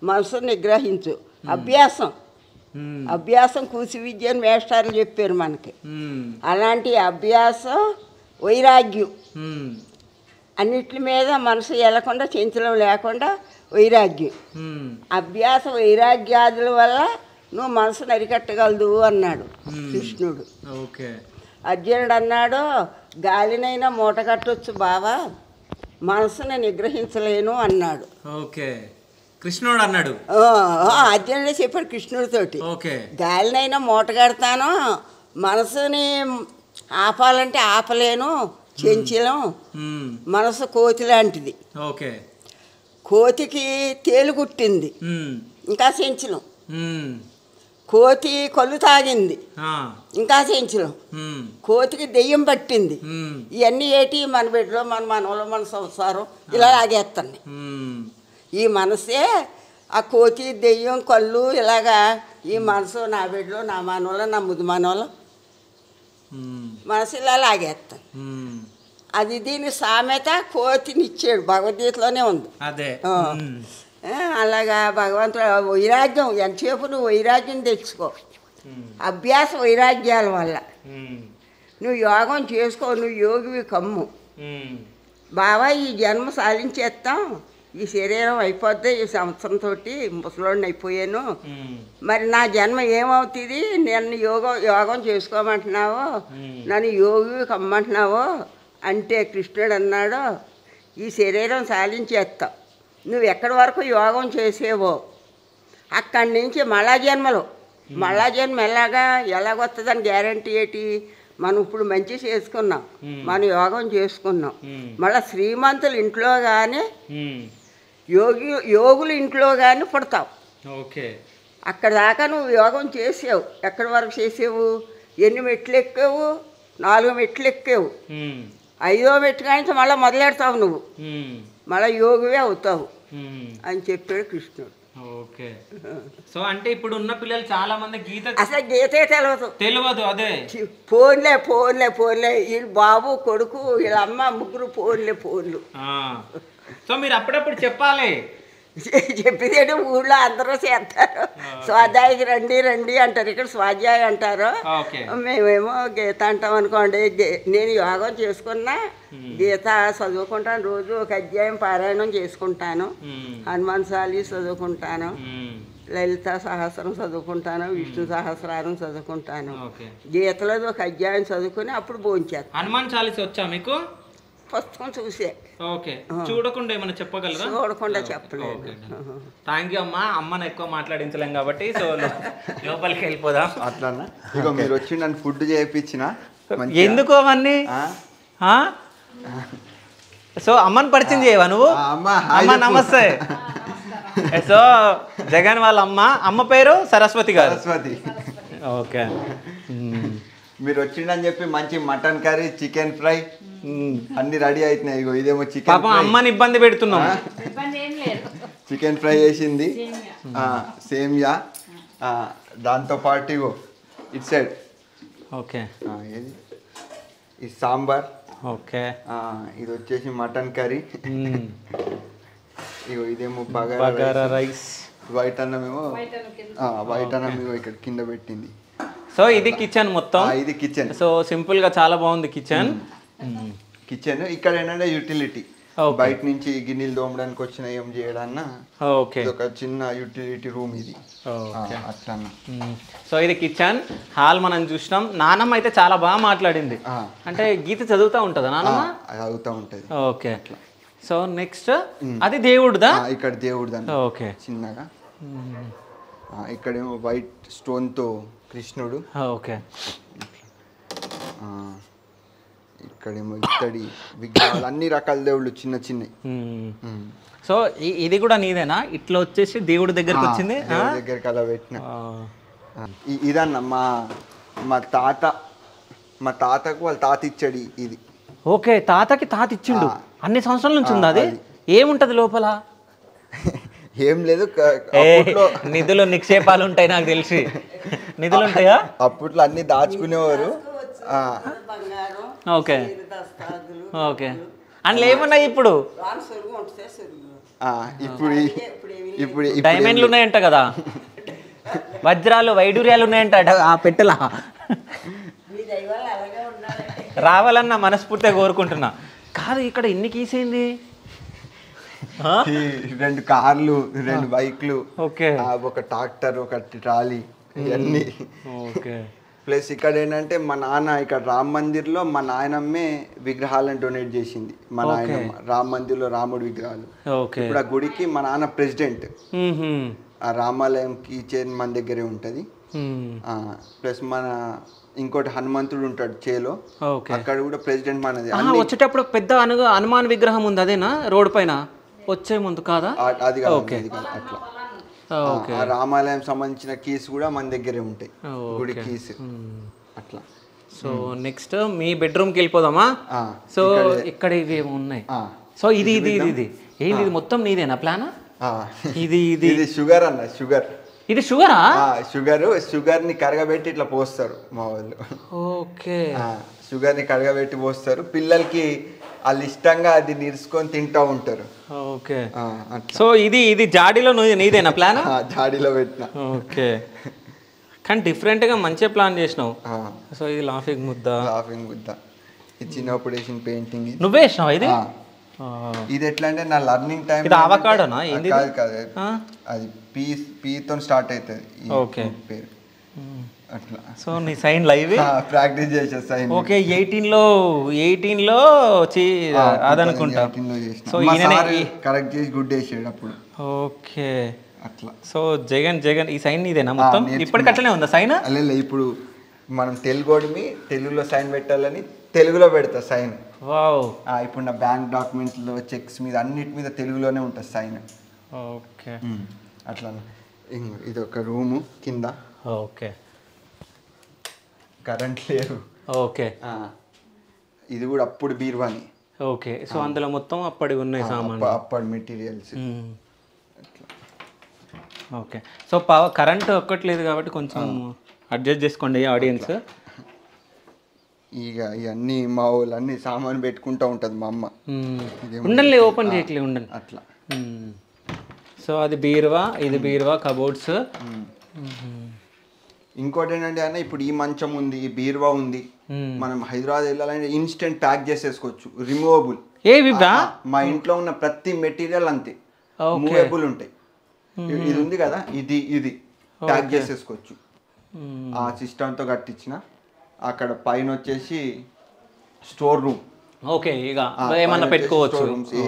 మనసు నిగ్రహించు. అభ్యాసం కూసి విద్య అని మేస్టార్లు చెప్పారు మనకి. అలాంటి అభ్యాసం వైరాగ్యం, అన్నిటి మీద మనసు వెళ్ళకుండా, చంచలం లేకుండా వైరాగ్యం. అభ్యాస వైరాగ్యాదుల వల్ల నువ్వు మనసును అరికట్టగలదు అన్నాడు కృష్ణుడు. అర్జునుడు అన్నాడు, గాలినైనా మూట కట్టొచ్చు బావా, మనసుని నిగ్రహించలేను అన్నాడు. కృష్ణుడు అన్నాడు. అర్జునుడే చెప్పాడు కృష్ణుడితోటి, గాలినైనా మూట కడతాను, మనసుని ఆపాలంటే ఆపలేను, చెంచలం. మనసు కోతి లాంటిది. కోతికి తేలు కుట్టింది, ఇంకా చెంచలం. కోతి కళ్ళు తాగింది, ఇంకా చెంచలం. కోతికి దెయ్యం పట్టింది. ఇవన్నీ ఏంటి, మన బిడ్డలో, మన మనవలో, మన సంసారం ఇలా లాగేస్తున్నాయి. ఈ మనసే ఆ కోతి, దెయ్యం, కళ్ళు ఇలాగా. ఈ మనసు నా బిడ్డలో, నా మనవలో, నా ముద్దు మనవలో మనసు ఇలా లాగేస్తాను. అది దీని సామెత కోతినిచ్చాడు, భగవద్గీతలోనే ఉంది. అలాగా భగవంతుడు వైరాగ్యం, ఎంతసేపు నువ్వు వైరాగ్యం తెచ్చుకో. అభ్యాస వైరాగ్యాల వల్ల నువ్వు యోగం చేసుకో, నువ్వు యోగివి కమ్ము బావా. ఈ జన్మ సాధించేస్తాం, ఈ శరీరం అయిపోద్ది, ఈ సంవత్సరంతో ముసలోడిని అయిపోయాను, మరి నా జన్మ ఏమవుతుంది? నన్ను యోగం చేసుకోమంటున్నావు, నన్ను యోగివి కమ్మంటున్నావు అంటే కృష్ణుడు అన్నాడు, ఈ శరీరం సాధించేస్తావు, నువ్వు ఎక్కడి వరకు యోగం చేసేవో అక్కడి నుంచి మళ్ళా జన్మ ఎలాగొస్తుందని గ్యారంటీ ఏంటి? మనం ఇప్పుడు మంచి చేసుకున్నాం, మనం యోగం చేసుకున్నాం. మళ్ళీ శ్రీమంతులు ఇంట్లో కానీ యోగులు ఇంట్లో కానీ పుడతావు. ఓకే, అక్కడ దాకా నువ్వు యోగం చేసావు. ఎక్కడి వరకు చేసావు? ఎన్ని మెట్లు ఎక్కావు? 4 మెట్లు ఎక్కావు. 5వ మెట్టు కానీ మళ్ళీ మొదలెడతావు నువ్వు, మళ్ళీ యోగివే అవుతావు అని చెప్పాడు కృష్ణుడు. ఓకే, సో అంటే ఇప్పుడు ఉన్న పిల్లలు చాలా మంది గీత అసలు గీతే తెలియదు. అదే ఫోన్లే వీళ్ళు బాబు కొడుకు వీళ్ళ అమ్మ ముగ్గురు ఫోన్లు. సో మీరు అప్పుడప్పుడు చెప్పాలి. చెప్పేదేంటి, ఊళ్ళో అందరూ చేస్తారు. స్వాధ్యాయకి రండి అంటారు, ఇక్కడ స్వాధ్యాయం అంటారు, మేమేమో గీత అంటాం అనుకోండి. నేను యోగం చేసుకున్నా గీత చదువుకుంటాను, రోజు ఒక అధ్యాయం పారాయణం చేసుకుంటాను, హనుమాన్ చాలీసా చదువుకుంటాను, లలిత సహస్రం చదువుకుంటాను, విష్ణు సహస్రారం చదువుకుంటాను. గీతలో ఒక అధ్యాయం చదువుకుని అప్పుడు భోంచేస్తాను. హనుమాన్ చాలీసా వచ్చా మీకు? పుస్తకం చూసే. ఓకే, చూడకుండా ఏమైనా చెప్పగలరా? చూడకుండా చెప్పలేదు. థ్యాంక్ యూ అమ్మా. అమ్మని ఎక్కువ మాట్లాడించలేం కాబట్టి సో లోపలికి వెళ్ళిపోదాం. అట్లా ఇక మీరు వచ్చి నన్ను ఫుడ్ చేయించిన ఎందుకు అవన్నీ? సో అమ్మని పరిచయం చేయవా నువ్వు? అమ్మ నమస్తే. సో జగన్ వాళ్ళ అమ్మ పేరు సరస్వతి గారు. సరస్వతి. ఓకే, మీరు వచ్చిండని చెప్పి మంచి మటన్ కర్రీ, చికెన్ ఫ్రై అన్ని రెడీ అవుతున్నాయి. ఇగో ఇదేమో చికెన్. పాపం అమ్మని ఇబ్బంది పెడుతున్నాం. చికెన్ ఫ్రై చేసింది, సేమియా, దాంతో పాటు ఇగో ఇటు సైడ్ ఓకే ఏది ఇది సాంబార్. ఓకే, ఇది వచ్చేసి మటన్ కర్రీ. ఇగో ఇదేమో బగారా రైస్. వైట్ అన్నం ఏమో ఇక్కడ కింద పెట్టింది. సో ఇది కిచెన్ మొత్తం. ఇది కిచెన్. సో సింపుల్ గా చాలా బాగుంది కిచెన్. ఇక్కడ ఏంటంటే యూటిలిటీ, బయట నుంచి గిన్నెలు తోమడానికి వచ్చిన ఏం చేయడాన్న ఒక చిన్న యూటిలిటీ రూమ్ ఇది. అట్లా. సో ఇది కిచెన్ హాల్ మనం చూసినాం. నానమ్మ అయితే చాలా బాగా మాట్లాడింది. అంటే గీత చదువుతా ఉంటుందా నానమ్మ? చదువుతా ఉంటది. ఓకే, సో నెక్స్ట్ అది దేవుడుదా? ఇక్కడ దేవుడుదా. ఓకే, చిన్నగా. ఇక్కడేమో వైట్ స్టోన్ తో కృష్ణుడు. ఓకే, ఇక్కడేమో ఇత్తడి విగ్రహాలు, అన్ని రకాల దేవుళ్ళు చిన్న చిన్నవి. సో ఇది కూడా నీదేనా? ఇట్లా వచ్చేసి దేవుడి దగ్గరకు వచ్చింది, దగ్గరికి అలా పెట్టిన. ఇదన్న మా తాతకు వాళ్ళ తాత ఇచ్చాడు ఇది. ఓకే, తాతకి తాత ఇచ్చిండు. అన్ని సంవత్సరాల నుంచి ఉందా అది? ఏముంటది లోపల? ఏం లేదు, నిధులు నిక్షేపాలు ఉంటాయి నాకు తెలిసి. నిధులు ఉంటాయా? అప్పట్లో అన్ని దాచుకునేవారు. ఓకే ఓకే, అందులో ఏమున్నాయి ఇప్పుడు? ఇప్పుడు డైమండ్లు ఉన్నాయంట కదా, వజ్రాలు వైడూర్యాలు ఉన్నాయంట ఆ పెట్టెలా. రావాలన్న మనస్ఫూర్తిగా కోరుకుంటున్నా. కాదు, ఇక్కడ ఎన్ని కీసైంది? 2 కార్లు, 2 బైక్లు, ఓకే, ఒక ట్రాక్టర్, ఒక ట్రాలీ, ఇవన్నీ. ఓకే, ప్లస్ ఇక్కడ ఏంటంటే మా నాన్న ఇక్కడ రామ్ మందిర్లో మా నాయనమ్మే విగ్రహాలను డొనేట్ చేసింది. మా నాయనమ్మ రామ్ మందిర్లో రాముడి విగ్రహాలు. ఇప్పుడు ఆ గుడికి మా నాన్న ప్రెసిడెంట్. ఆ రామాలయంకి చైర్మన్ మన దగ్గరే ఉంటుంది. ప్లస్ మన ఇంకోటి హనుమంతుడు ఉంటాడు చేలో, అక్కడ కూడా ప్రెసిడెంట్ మనది. వచ్చేటప్పుడు పెద్ద హనుమాన్ విగ్రహం ఉంది, అదేనా రోడ్ పైన వచ్చే ముందు? కాదా? అది అట్లా. రామాలయం సంబంధించిన కీస్ కూడా మన దగ్గరే ఉంటాయి, గుడి కీస్ అట్లా. సో నెక్స్ట్ మీ బెడ్రూమ్కి వెళ్ళిపోదామా? సో ఇక్కడ ఇవి ఉన్నాయి. సో ఇది ఇది ఇది ఇది ఏంటి? ఇది మొత్తం నీదేనా ప్లాన్? ఇది ఇది ఇది షుగర్ అన్న, షుగర్. ఇది షుగరా? షుగర్ ని కరగబెట్టి ఇట్లా పోస్తారు మా వాళ్ళు. ఓకే, షుగర్ ని కరగబెట్టి పోస్తారు. పిల్లలకి వాళ్ళు ఇష్టంగా అది నిరుసుకొని తింటూ ఉంటారు. ఓకే, సో ఇది ఇది జాడీలో నీదేనా ప్లాన్? జాడీలో పెట్టిన. ఓకే, కానీ డిఫరెంట్గా మంచిగా ప్లాన్ చేసినావు. సో ఇది లాఫింగ్ ముద్ద. ఇది చిన్నప్పుడు వేసిన పెయింటింగ్. నువ్వే వేసినావు ఇది? ఇది ఎట్లా అంటే నా లర్నింగ్ టైం. ఇది అవకాడోనా? కాదు, అది పీతో స్టార్ట్ అవుతుంది. ఓకే, పేరు అట్లా. సో నీ సైన్ లైవ్ ప్రాక్టీస్ చేసే సైన్. ఓకే, 18లో అదనుకుంటా. సో కరెక్ట్ చేసి గుడ్ వేసాడు అప్పుడు. ఓకే, అట్లా. సో జగన్ ఈ సైన్ ఇదేనా మొత్తం? ఇప్పటికి అట్లనే ఉందా సైన్? లేదు, ఇప్పుడు మనం తెలుగోడిమి తెలుగులో సైన్ పెట్టాలని తెలుగులో పెడతా సైన్. వావ్. ఇప్పుడు నా బ్యాంక్ డాక్యుమెంట్స్లో చెక్స్ మీద అన్నిటి మీద తెలుగులోనే ఉంటుంది సైన్. ఓకే. అట్లా ఇది ఒక రూము కింద. ఓకే. కరెంట్ లేదు. ఓకే. ఇది కూడా అప్పుడు బీర్వాని. ఓకే. సో అందులో మొత్తం అప్పటి ఉన్నాయి సామాన్లు, అప్పటి మెటీరియల్స్. ఓకే. సో కరెంట్ ఒక్కట్లేదు కాబట్టి కొంచెం అడ్జస్ట్ చేసుకోండి ఆడియన్స్. ఇక ఇవన్నీ మా వాళ్ళు అన్ని సామాన్ పెట్టుకుంటూ ఉంటుంది మా అమ్మ. ఉండండి, ఓపెన్ చేయట్లే, ఉండండి అట్లా. సో అది బీరువా, ఇది బీరువా, కబోర్డ్స్. ఇంకోటి ఏంటంటే అన్న ఇప్పుడు ఈ మంచం ఉంది, ఈ బీరువా ఉంది, మనం హైదరాబాద్ వెళ్ళాలంటే ఇన్స్టెంట్ ప్యాక్ చేసేసుకోవచ్చు, రిమూవబుల్. మా ఇంట్లో ఉన్న ప్రతి మెటీరియల్ అంతే మూవబుల్ ఉంటాయి. ఇది ఉంది కదా, ఇది ప్యాక్ చేసేసుకోవచ్చు. ఆ సిస్టమ్తో కట్టించిన. అక్కడ పైన వచ్చేసి స్టోర్ రూమ్. ఓకే. ఇక ఏమన్నా పెట్టుకోవచ్చు,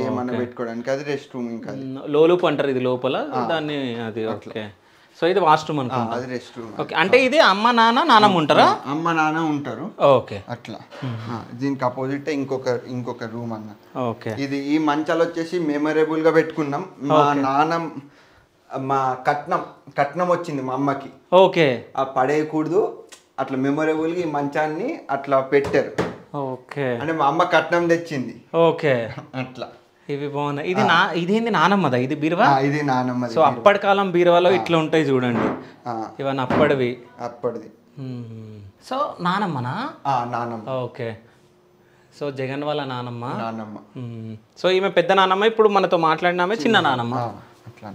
ఏమన్నా పెట్టుకోవడానికి. అది రెస్ట్ రూమ్. ఇంకా లోలుపు అంటారు ఇది లోపల దాన్ని, అది. ఓకే. సో ఇది వాష్రూమ్ అనుకుంటా, అది రెస్ట్ రూమ్. ఓకే. అంటే ఇది అమ్మ నాన్నమ్మ ఉంటారా? అమ్మ నాన్న ఉంటారు. ఓకే. అట్లా. దీనికి అపోజిట్ ఇంకొక రూమ్ అన్న. ఓకే. ఇది ఈ మంచాలు వచ్చేసి మెమరబుల్ గా పెట్టుకున్నాం. మా కట్నం వచ్చింది మా అమ్మకి. ఓకే. ఆ పడేయకూడదు అట్లా మెమరబుల్ గా ఈ మంచాన్ని అట్లా పెట్టారు. ఓకే. అంటే మా అమ్మ కట్నం తెచ్చింది. ఓకే. అట్లా. ఇవి బాగున్నాయి. ఇదేంది నానమ్మదా? ఇది బీరువా? ఇది నానమ్మ. సో అప్పటి కాలం బీరువాలో ఇట్లా ఉంటాయి చూడండి, ఇవన్నీ అప్పటిది. సో నానమ్మనా? నానమ్మ. ఓకే. సో జగన్ వాళ్ళ నానమ్మ. సో ఈమె పెద్ద నానమ్మ, ఇప్పుడు మనతో మాట్లాడినామే చిన్న నానమ్మ. అట్లా.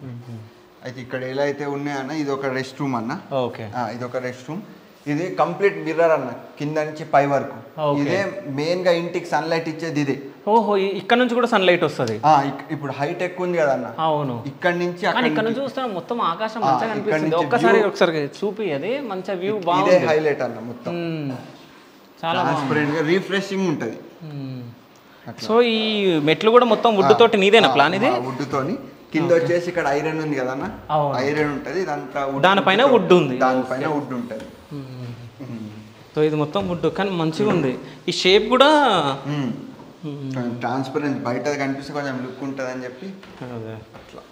అయితే ఇక్కడ ఎలా అయితే ఉన్నాయన్న, ఇది ఒక రెస్ట్ రూమ్ అన్న. ఓకే. ఇది ఒక రెస్ట్ రూమ్. ఇది కంప్లీట్ మిర్రర్ అన్న, కింద నుంచి పై వరకు. ఇదే మెయిన్ గా ఇంటికి సన్లైట్ ఇచ్చేది ఇదే. ఓహో, ఇక్కడ నుంచి కూడా సన్లైట్ వస్తుంది. ఇప్పుడు హైట్ ఎక్కువ ఉంది కదన్న. అవును. ఇక్కడ నుంచి ఇక్కడ నుంచి చూస్తాం మొత్తం ఆకాశం మంచిగా కనిపిస్తుంది. ఒకసారి చూపి, అది మంచి వ్యూ బాగుంది. ఇదే హైలైట్ అన్న. మొత్తం చాలా ట్రాన్స్పరెంట్ గా రిఫ్రెషింగ్ ఉంటది. సో ఈ మెట్లు కూడా మొత్తం వుడ్ తోటి నీదేనా ప్లాన్? ఇది వుడ్ తోని. కింద వచ్చేసి ఇక్కడ ఐరన్ ఉంది కదన్న, ఐరన్ ఉంటది. ఇదంతా దానిపైన వుడ్ ఉంది. దానిపైన వుడ్ ఉంటది. సో ఇది మొత్తం వుడ్, కానీ మంచిగా ఉంది. ఈ షేప్ కూడా ట్రాన్స్పరెంట్, బయట కనిపిస్తే కొంచెం లుక్ ఉంటుంది అని చెప్పి అట్లా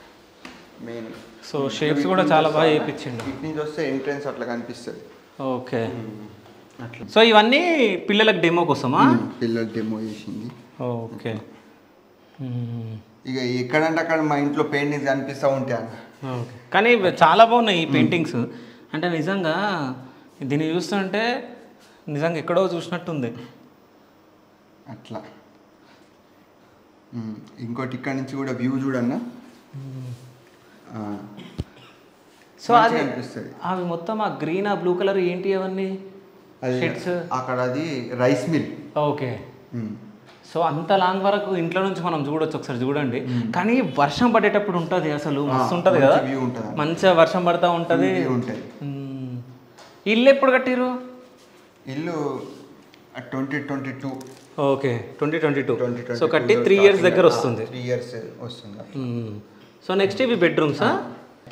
మెయిన్. సో షేప్స్ కూడా చాలా బాగా చేయించిండు. ఇటు నుంచి వస్తే ఎంట్రన్స్ అట్లా కనిపిస్తుంది. ఓకే. అట్లా. సో ఇవన్నీ పిల్లలకు డెమో కోసమా? పిల్లలకు డెమో చేసింది. ఓకే. ఇక ఎక్కడంటే అక్కడ మా ఇంట్లో పెయింటింగ్స్ కనిపిస్తూ ఉంటాయి అన్న. ఓకే. కానీ చాలా బాగున్నాయి ఈ పెయింటింగ్స్. అంటే నిజంగా దీన్ని చూస్తుంటే నిజంగా ఎక్కడో చూసినట్టుంది. అట్లా. ఇంకోటి ఇక్కడ నుంచి కూడా వ్యూ చూడన్నా. సో అది అవి మొత్తం ఆ గ్రీన్, ఆ బ్లూ కలర్ ఏంటి అవన్నీ? అక్కడ అది రైస్ మిల్. ఓకే. సో అంత లాంగ్ వరకు ఇంట్లో నుంచి మనం చూడొచ్చు, ఒకసారి చూడండి. కానీ వర్షం పడేటప్పుడు ఉంటుంది, అసలు మస్తు ఉంటుంది కదా, మంచిగా వర్షం పడతా ఉంటుంది. ఇల్లు ఎప్పుడు కట్టిరు? ఇల్లు 2022. ఓకే, 2022. సో కట్టి 3 years దగ్గర వస్తుంది. 3 years వస్తుంది. సో నెక్స్ట్ ఇవి బెడ్రూమ్సా?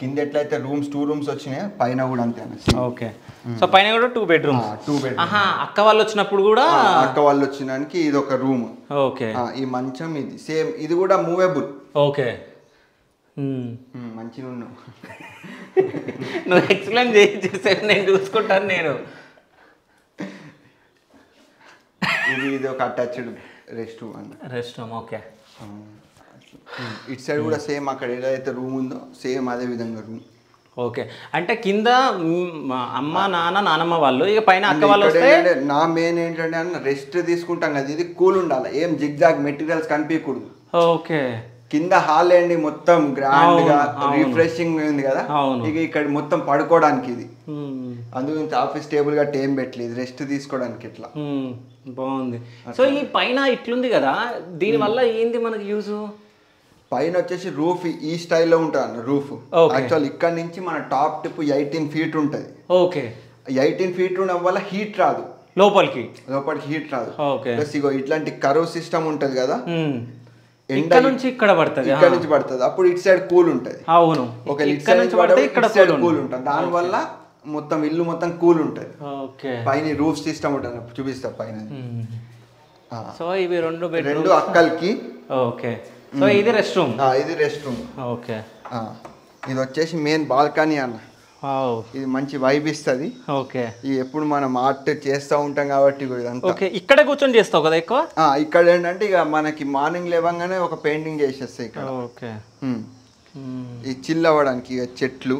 కింద ఎట్లయితే రూమ్స్ 2 rooms వచ్చినాయి, పైన కూడా అంతే. ఓకే. సో పైన కూడా 2 bedrooms. అక్క వాళ్ళు వచ్చినప్పుడు కూడా, అక్క వాళ్ళు వచ్చినానికి ఇది ఒక రూమ్. ఓకే. ఈ మంచం ఇది సేమ్, ఇది కూడా మూవేబుల్. ఓకే. మంచిగా ఉన్నావు. నువ్వు ఎక్స్ప్లెయిన్ చేసే నేను చూసుకుంటాను. నేను ఇది ఒక అటాచ్డ్ రెస్ట్ రూమ్ అన్న. Rest room. ఓకే. ఇటు సైడ్ కూడా సేమ్, అక్కడ ఏదైతే రూమ్ ఉందో సేమ్ అదే విధంగా రూమ్. ఓకే. అంటే కింద అమ్మ నాన్నమ్మ వాళ్ళు, ఇక పైన అక్క వాళ్ళు వస్తే. నా మెయిన్ ఏంటంటే అన్న, రెస్ట్ తీసుకుంటాం కదా, ఇది కూల్ ఉండాలి, ఏం జిగ్జాగ్ మెటీరియల్స్ కనిపించకూడదు. ఓకే. కింద హాల్ అండి మొత్తం గ్రాండ్ గా రిఫ్రెషింగ్ ఉంది కదా, ఇక ఇక్కడ మొత్తం పడుకోవడానికి ఇది. అందుగురించి ఆఫీస్ టేబుల్ గా టేం పెట్టలేదు, రెస్ట్ తీసుకోవడానికి. ఇట్లా బాగుంది. సో ఈ పైన ఇట్లుంది కదా, దీని వల్ల ఏంది మనకి యూజ్? పైన వచ్చేసి రూఫ్ ఈ స్టైల్లో ఉంటుంది అన్న. రూఫ్ యాక్చువల్ ఇక్కడ నుంచి మన టాప్ టిప్ 18 feet ఉంటుంది. ఓకే. 18 feet ఉండడం వల్ల హీట్ రాదు లోపలికి హీట్ రాదు. ఓకే. ప్లస్ ఇగో ఇట్లాంటి కర్వ్ సిస్టమ్ ఉంటది కదా, ఇక్కడ నుంచి ఇక్కడ పడుతుంది, ఇక్కడ నుంచి పడుతుంది, అప్పుడు ఇటు సైడ్ కూల్ ఉంటుంది. అవును. ఒక ఇక్కడ నుంచి పడితే ఇక్కడ కూల్ ఉంటుంది. దానివల్ల మొత్తం ఇల్లు మొత్తం కూల్ ఉంటుంది. ఓకే. పైన రూఫ్ సిస్టమ్ ఉంటుంది, చూపిస్తా పైన. సో ఇవి రెండు అక్కలకి. ఓకే. సో ఇది రెస్ట్ రూమ్. ఇది రెస్ట్ రూమ్. ఓకే. ఇది వచ్చేసి మెయిన్ బాల్కనీ అన్న. ఇది మంచి వైబ్ ఇస్తుంది. ఓకే. ఇది ఎప్పుడు మనం ఆర్ట్ చేస్తూ ఉంటాం కాబట్టి ఇదంతా. ఓకే. ఇక్కడే కూర్చొని చేస్తావు కదా ఎక్కువ? ఇక్కడ ఏంటంటే ఇక మనకి మార్నింగ్ లేవగానే ఒక పెయింటింగ్ చేసేస్తాయి ఇక్కడ. ఓకే. ఈ చిల్ అవ్వడానికి ఇక చెట్లు.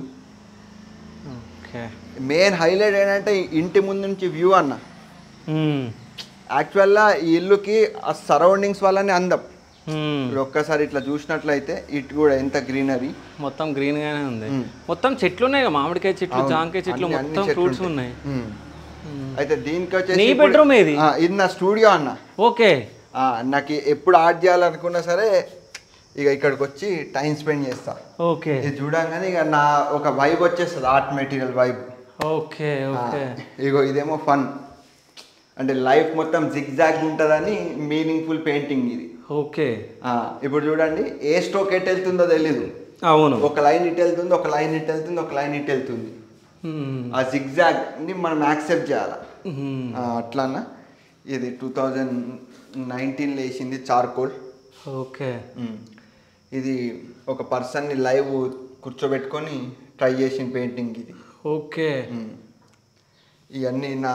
ఓకే. మెయిన్ హైలైట్ ఏంటంటే ఇంటి ముందు నుంచి వ్యూ అన్న. యాక్చువల్గా ఈ ఇల్లుకి ఆ సరౌండింగ్స్ వల్లనే అందం. ఇప్పుడు ఒక్కసారి ఇట్లా చూసినట్లయితే ఇటు కూడా ఎంత గ్రీనరీ, మొత్తం గ్రీన్ గానే ఉంది. మొత్తం చెట్లు ఉన్నాయి, మామిడికాయ చెట్లు, జాంకాయ చెట్లు, మొత్తం ఫ్రూట్స్ ఉన్నాయి. అయితే దీనికి వచ్చేసి నీ బెడ్రూమ్ ఇది? ఇది నా స్టూడియో అన్న. ఓకే. నాకు ఎప్పుడు ఆర్ట్ చేయాలనుకున్నా సరే ఇక ఇక్కడికి వచ్చి టైం స్పెండ్ చేస్తా. ఓకే. ఇది చూడంగానే ఇక నా ఒక వైబ్ వచ్చేస్తుంది, art material vibe. Okay. Okay. ఇగో ఇదేమో ఫన్, అంటే లైఫ్ మొత్తం జిగ్జాగ్ ఉంటుందని మీనింగ్ఫుల్ పెయింటింగ్ ఇది. ఓకే. ఇప్పుడు చూడండి ఏ స్ట్రోక్ ఎటు వెళ్తుందో తెలీదు. అవును. ఒక లైన్ ఇటు వెళ్తుంది, ఒక లైన్ ఇటు వెళ్తుంది, ఒక లైన్ ఇటు వెళ్తుంది. ఆ జిగ్జాగ్ ని మనం యాక్సెప్ట్ చేయాలి. అట్లానా. ఇది 2019 వేసింది చార్కోల్. ఓకే. ఇది ఒక పర్సన్ని లైవ్ కూర్చోబెట్టుకొని ట్రై చేసిన పెయింటింగ్ ఇది. ఓకే. ఇవన్నీ నా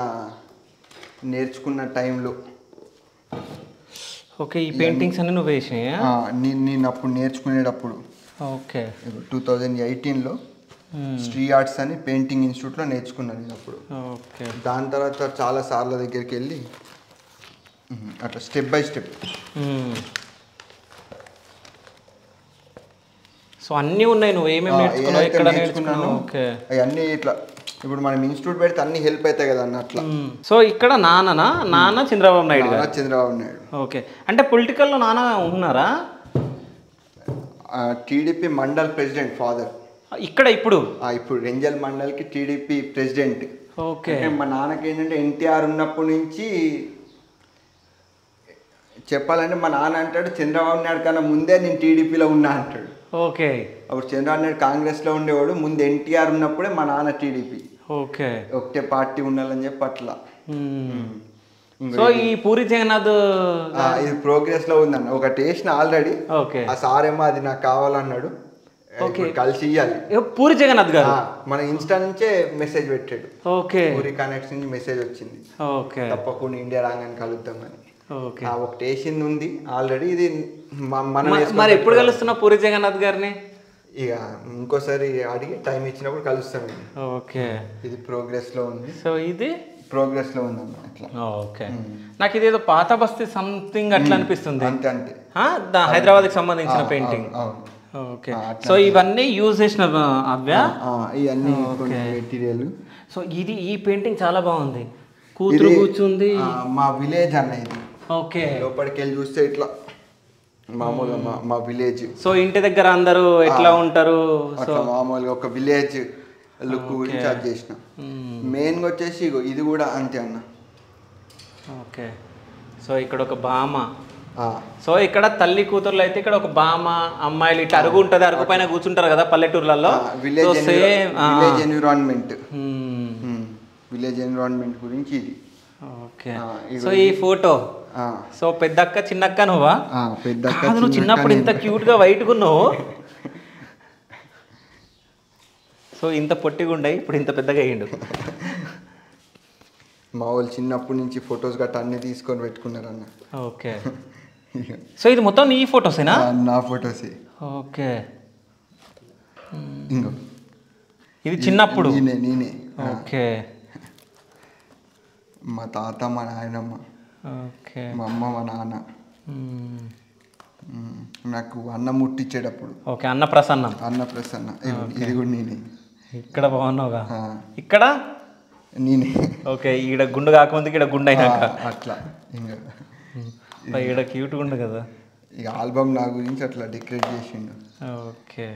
నేర్చుకున్న టైంలో. ఓకే. ఈ పెయింటింగ్స్ అన్ని నువ్వు వేసినాయా? నేను అప్పుడు నేర్చుకునేటప్పుడు. ఓకే. 2018లో శ్రీ ఆర్ట్స్ అని పెయింటింగ్ ఇన్స్టిట్యూట్లో నేర్చుకున్నాను నేను అప్పుడు. ఓకే. దాని తర్వాత చాలా సార్ల దగ్గరికి వెళ్ళి అట్లా స్టెప్ బై స్టెప్. సో అన్నీ ఉన్నాయి, నువ్వు ఏమేమి నేర్చుకున్నావు, ఎక్కడ నేర్చుకున్నావు? ఓకే. అవన్నీ ఇట్లా ఇప్పుడు మనం ఇన్స్టిట్యూట్ పెడితే అన్ని హెల్ప్ అవుతాయి కదా అన్న అట్లా. సో ఇక్కడ నాన్న చంద్రబాబు నాయుడు గారు. చంద్రబాబు నాయుడు. ఓకే. అంటే పొలిటికల్లో నాన్న ఉన్నారా? టీడీపీ మండల్ ప్రెసిడెంట్ ఫాదర్ ఇక్కడ. ఇప్పుడు రెంజల్ మండల్కి టీడీపీ ప్రెసిడెంట్. ఓకే. మా నాన్నకి ఏంటంటే ఎన్టీఆర్ ఉన్నప్పటి నుంచి చెప్పాలంటే మా నాన్న అంటాడు చంద్రబాబు నాయుడు కన్నా ముందే నేను టీడీపీలో ఉన్నా అంటాడు. ఓకే. అప్పుడు చంద్రబాబు నాయుడు కాంగ్రెస్లో ఉండేవాడు, ముందు ఎన్టీఆర్ ఉన్నప్పుడే మా నాన్న టీడీపీ. ఓకే. ఒకటే పార్టీ ఉండాలని చెప్పి అట్లా. సో ఈ పూరి జగన్నాథ్ ఇది ప్రోగ్రెస్ లో ఉందన్న. ఒకటి వేసిన ఆల్రెడీ. ఓకే. ఆ సార్ ఏమో అది నాకు కావాలన్నాడు, కలిసి ఇవ్వాలి. పూరి జగన్నాథ్ గారు మన ఇన్స్టా నుంచే మెసేజ్ పెట్టాడు. ఓకే. పూరి కనెక్ట్ నుంచి మెసేజ్ వచ్చింది. ఓకే. తప్పకుండా ఇండియా రాగానే కలుద్దామని. ఓకే. ఒకటి వేసింది ఉంది ఆల్రెడీ. ఇది మరి ఎప్పుడు కలుస్తున్నావు పూరి జగన్నాథ్ గారిని? ఇక ఇంకోసారి అడిగి టైం ఇచ్చినప్పుడు కలుస్తాం. ఓకే. ఇది ప్రోగ్రెస్ లో ఉంది. సో ఇది ప్రోగ్రెస్ లో ఉందన్న అట్లా. ఓకే. నాకు ఇదేదో పాత బస్తీ సంథింగ్ అట్లా అనిపిస్తుంది. అంతే అంతే. హైదరాబాద్కి సంబంధించిన పెయింటింగ్. ఓకే. సో ఇవన్నీ యూజ్ చేసిన అవ్యా ఇవన్నీ మెటీరియల్. సో ఈ పెయింటింగ్ చాలా బాగుంది. కూతురు కూర్చుంది. మా విలేజ్ అన్న ఇది. ఓకే. లోపలికి వెళ్ళి చూస్తే ఇట్లా మామూలుగా మా విలేజ్. సో ఇంటి దగ్గర అందరూ ఎట్లా ఉంటారు? సో మామూలుగా ఒక విలేజ్ లుక్ గురించి అది చేసిన. మెయిన్గా వచ్చేసి ఇది కూడా అంతే అన్న. ఓకే. సో ఇక్కడ ఒక బామ. సో ఇక్కడ తల్లి కూతుర్లు అయితే ఇక్కడ ఒక బామ, అమ్మాయిలు ఇట్లా అరుగు ఉంటుంది, అరుగు పైన కూర్చుంటారు కదా పల్లెటూర్లలో. Village environment. విలేజ్ ఎన్విరాన్మెంట్ గురించి ఇది. ఓకే. సో ఈ ఫోటో. సో పెద్దక్క చిన్నక్క నువ్వా? పెద్దక్క. నువ్వు చిన్నప్పుడు ఇంత క్యూట్ గా వైట్ గా ఉన్నావు. సో ఇంత పొట్టిగా ఉండే, ఇప్పుడు ఇంత పెద్దగా అయ్యిండు. మా వాళ్ళు చిన్నప్పటి నుంచి ఫొటోస్ గట్రా అన్ని తీసుకొని పెట్టుకున్నారు అన్న. ఓకే. సో ఇది మొత్తం నీ ఫొటోసేనా? నా ఫొటోసే. ఓకే. ఇంకో ఇది చిన్నప్పుడు? నేనే. ఓకే. మా తాత, మా నాయనమ్మ, ఓకే, మా అమ్మ, మా నాన్న. నాకు అన్నం ముట్టించేటప్పుడు. ఓకే. అన్నప్రసన్నం. అన్నప్రసన్న. ఇది కూడా నేనే. ఇక్కడ బాగున్నావుగా. ఇక్కడ నేనే. ఓకే. ఈడ గుండు కాకముందుకి ఈడ గుండు అయినాక అట్లా. ఇంకా ఈడ క్యూట్ గుండు కదా. ఇక ఆల్బమ్ నా గురించి అట్లా డెకరేట్ చేసిండు. ఓకే.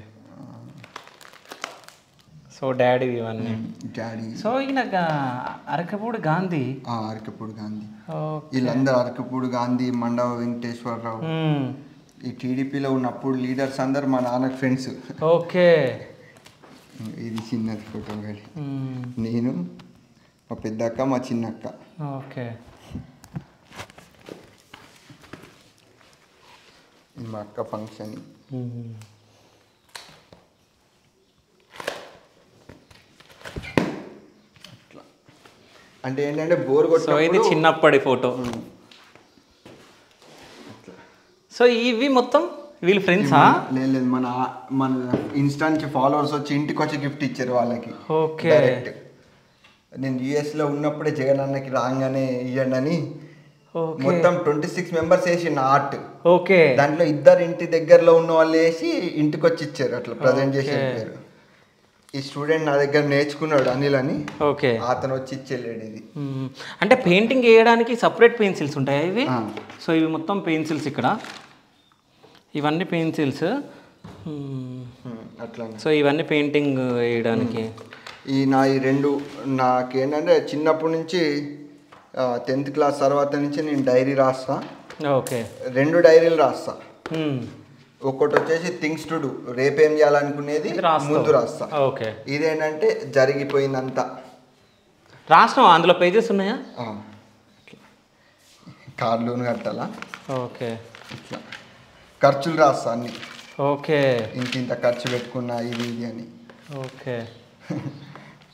సో డాడీ ఇవన్నీ. డాడీ. సో ఈయన అరకపూడి గాంధీ. అరకపూడి గాంధీ. వీళ్ళందరూ అరకపూడి గాంధీ, మండవ వెంకటేశ్వరరావు, ఈ టీడీపీలో ఉన్నప్పుడు లీడర్స్ అందరు మా నాన్నకు ఫ్రెండ్స్. ఓకే. ఇది చిన్నది ఫోటో గడి. నేను మా పెద్దక్క మా చిన్నక్క. ఓకే. ఇది మా అక్క ఫంక్షన్. అట్లా అంటే ఏంటంటే బోర్ సో ఇది కొట్టినప్పుడు చిన్నప్పటి ఫోటో. సో ఇవి మొత్తం వీళ్ళు ఫ్రెండ్సా? లేదు, మన ఇన్స్టా నుంచి ఫాలోవర్స్ వచ్చి ఇంటికి వచ్చి గిఫ్ట్ ఇచ్చారు వాళ్ళకి. ఓకే. డైరెక్ట్ నేను యుఎస్లో ఉన్నప్పుడే జగన్ అన్నకి రాగానే ఇవ్వండి అని మొత్తం 26 మెంబర్స్ వేసి ఆర్ట్. ఓకే. దాంట్లో 2 ఇంటి దగ్గరలో ఉన్న వాళ్ళు వేసి ఇంటికి వచ్చి ఇచ్చారు, అట్లా ప్రజెంట్ చేసి వెళ్ళారు. ఈ స్టూడెంట్ నా దగ్గర నేర్చుకున్నాడు అనిల్ అని. ఓకే. అతను వచ్చి ఇచ్చేళ్ళాడు ఇది. అంటే పెయింటింగ్ వేయడానికి సపరేట్ పెన్సిల్స్ ఉంటాయా ఇవి? సో ఇవి మొత్తం పెన్సిల్స్, ఇక్కడ ఇవన్నీ పెన్సిల్స్ అట్లా. సో ఇవన్నీ పెయింటింగ్ వేయడానికి. ఈ 2 నాకేంటంటే చిన్నప్పటి నుంచి 10th క్లాస్ తర్వాత నుంచి నేను డైరీ రాస్తా. ఓకే. 2 డైరీలు రాస్తా. ఒకటి వచ్చేసి థింగ్స్ టు డూ, రేపేం చేయాలనుకునేది ముందు రాస్తా. ఓకే. ఇదేంటంటే జరిగిపోయిందంతా రాష్ట్రం అందులో పేజెస్ ఉన్నాయా? కార్ లోన్ కట్టాలా. ఓకే. ఇట్లా ఖర్చులు రాస్తా అన్ని. ఓకే. ఇంత ఖర్చు పెట్టుకున్నా ఇది అని. ఓకే.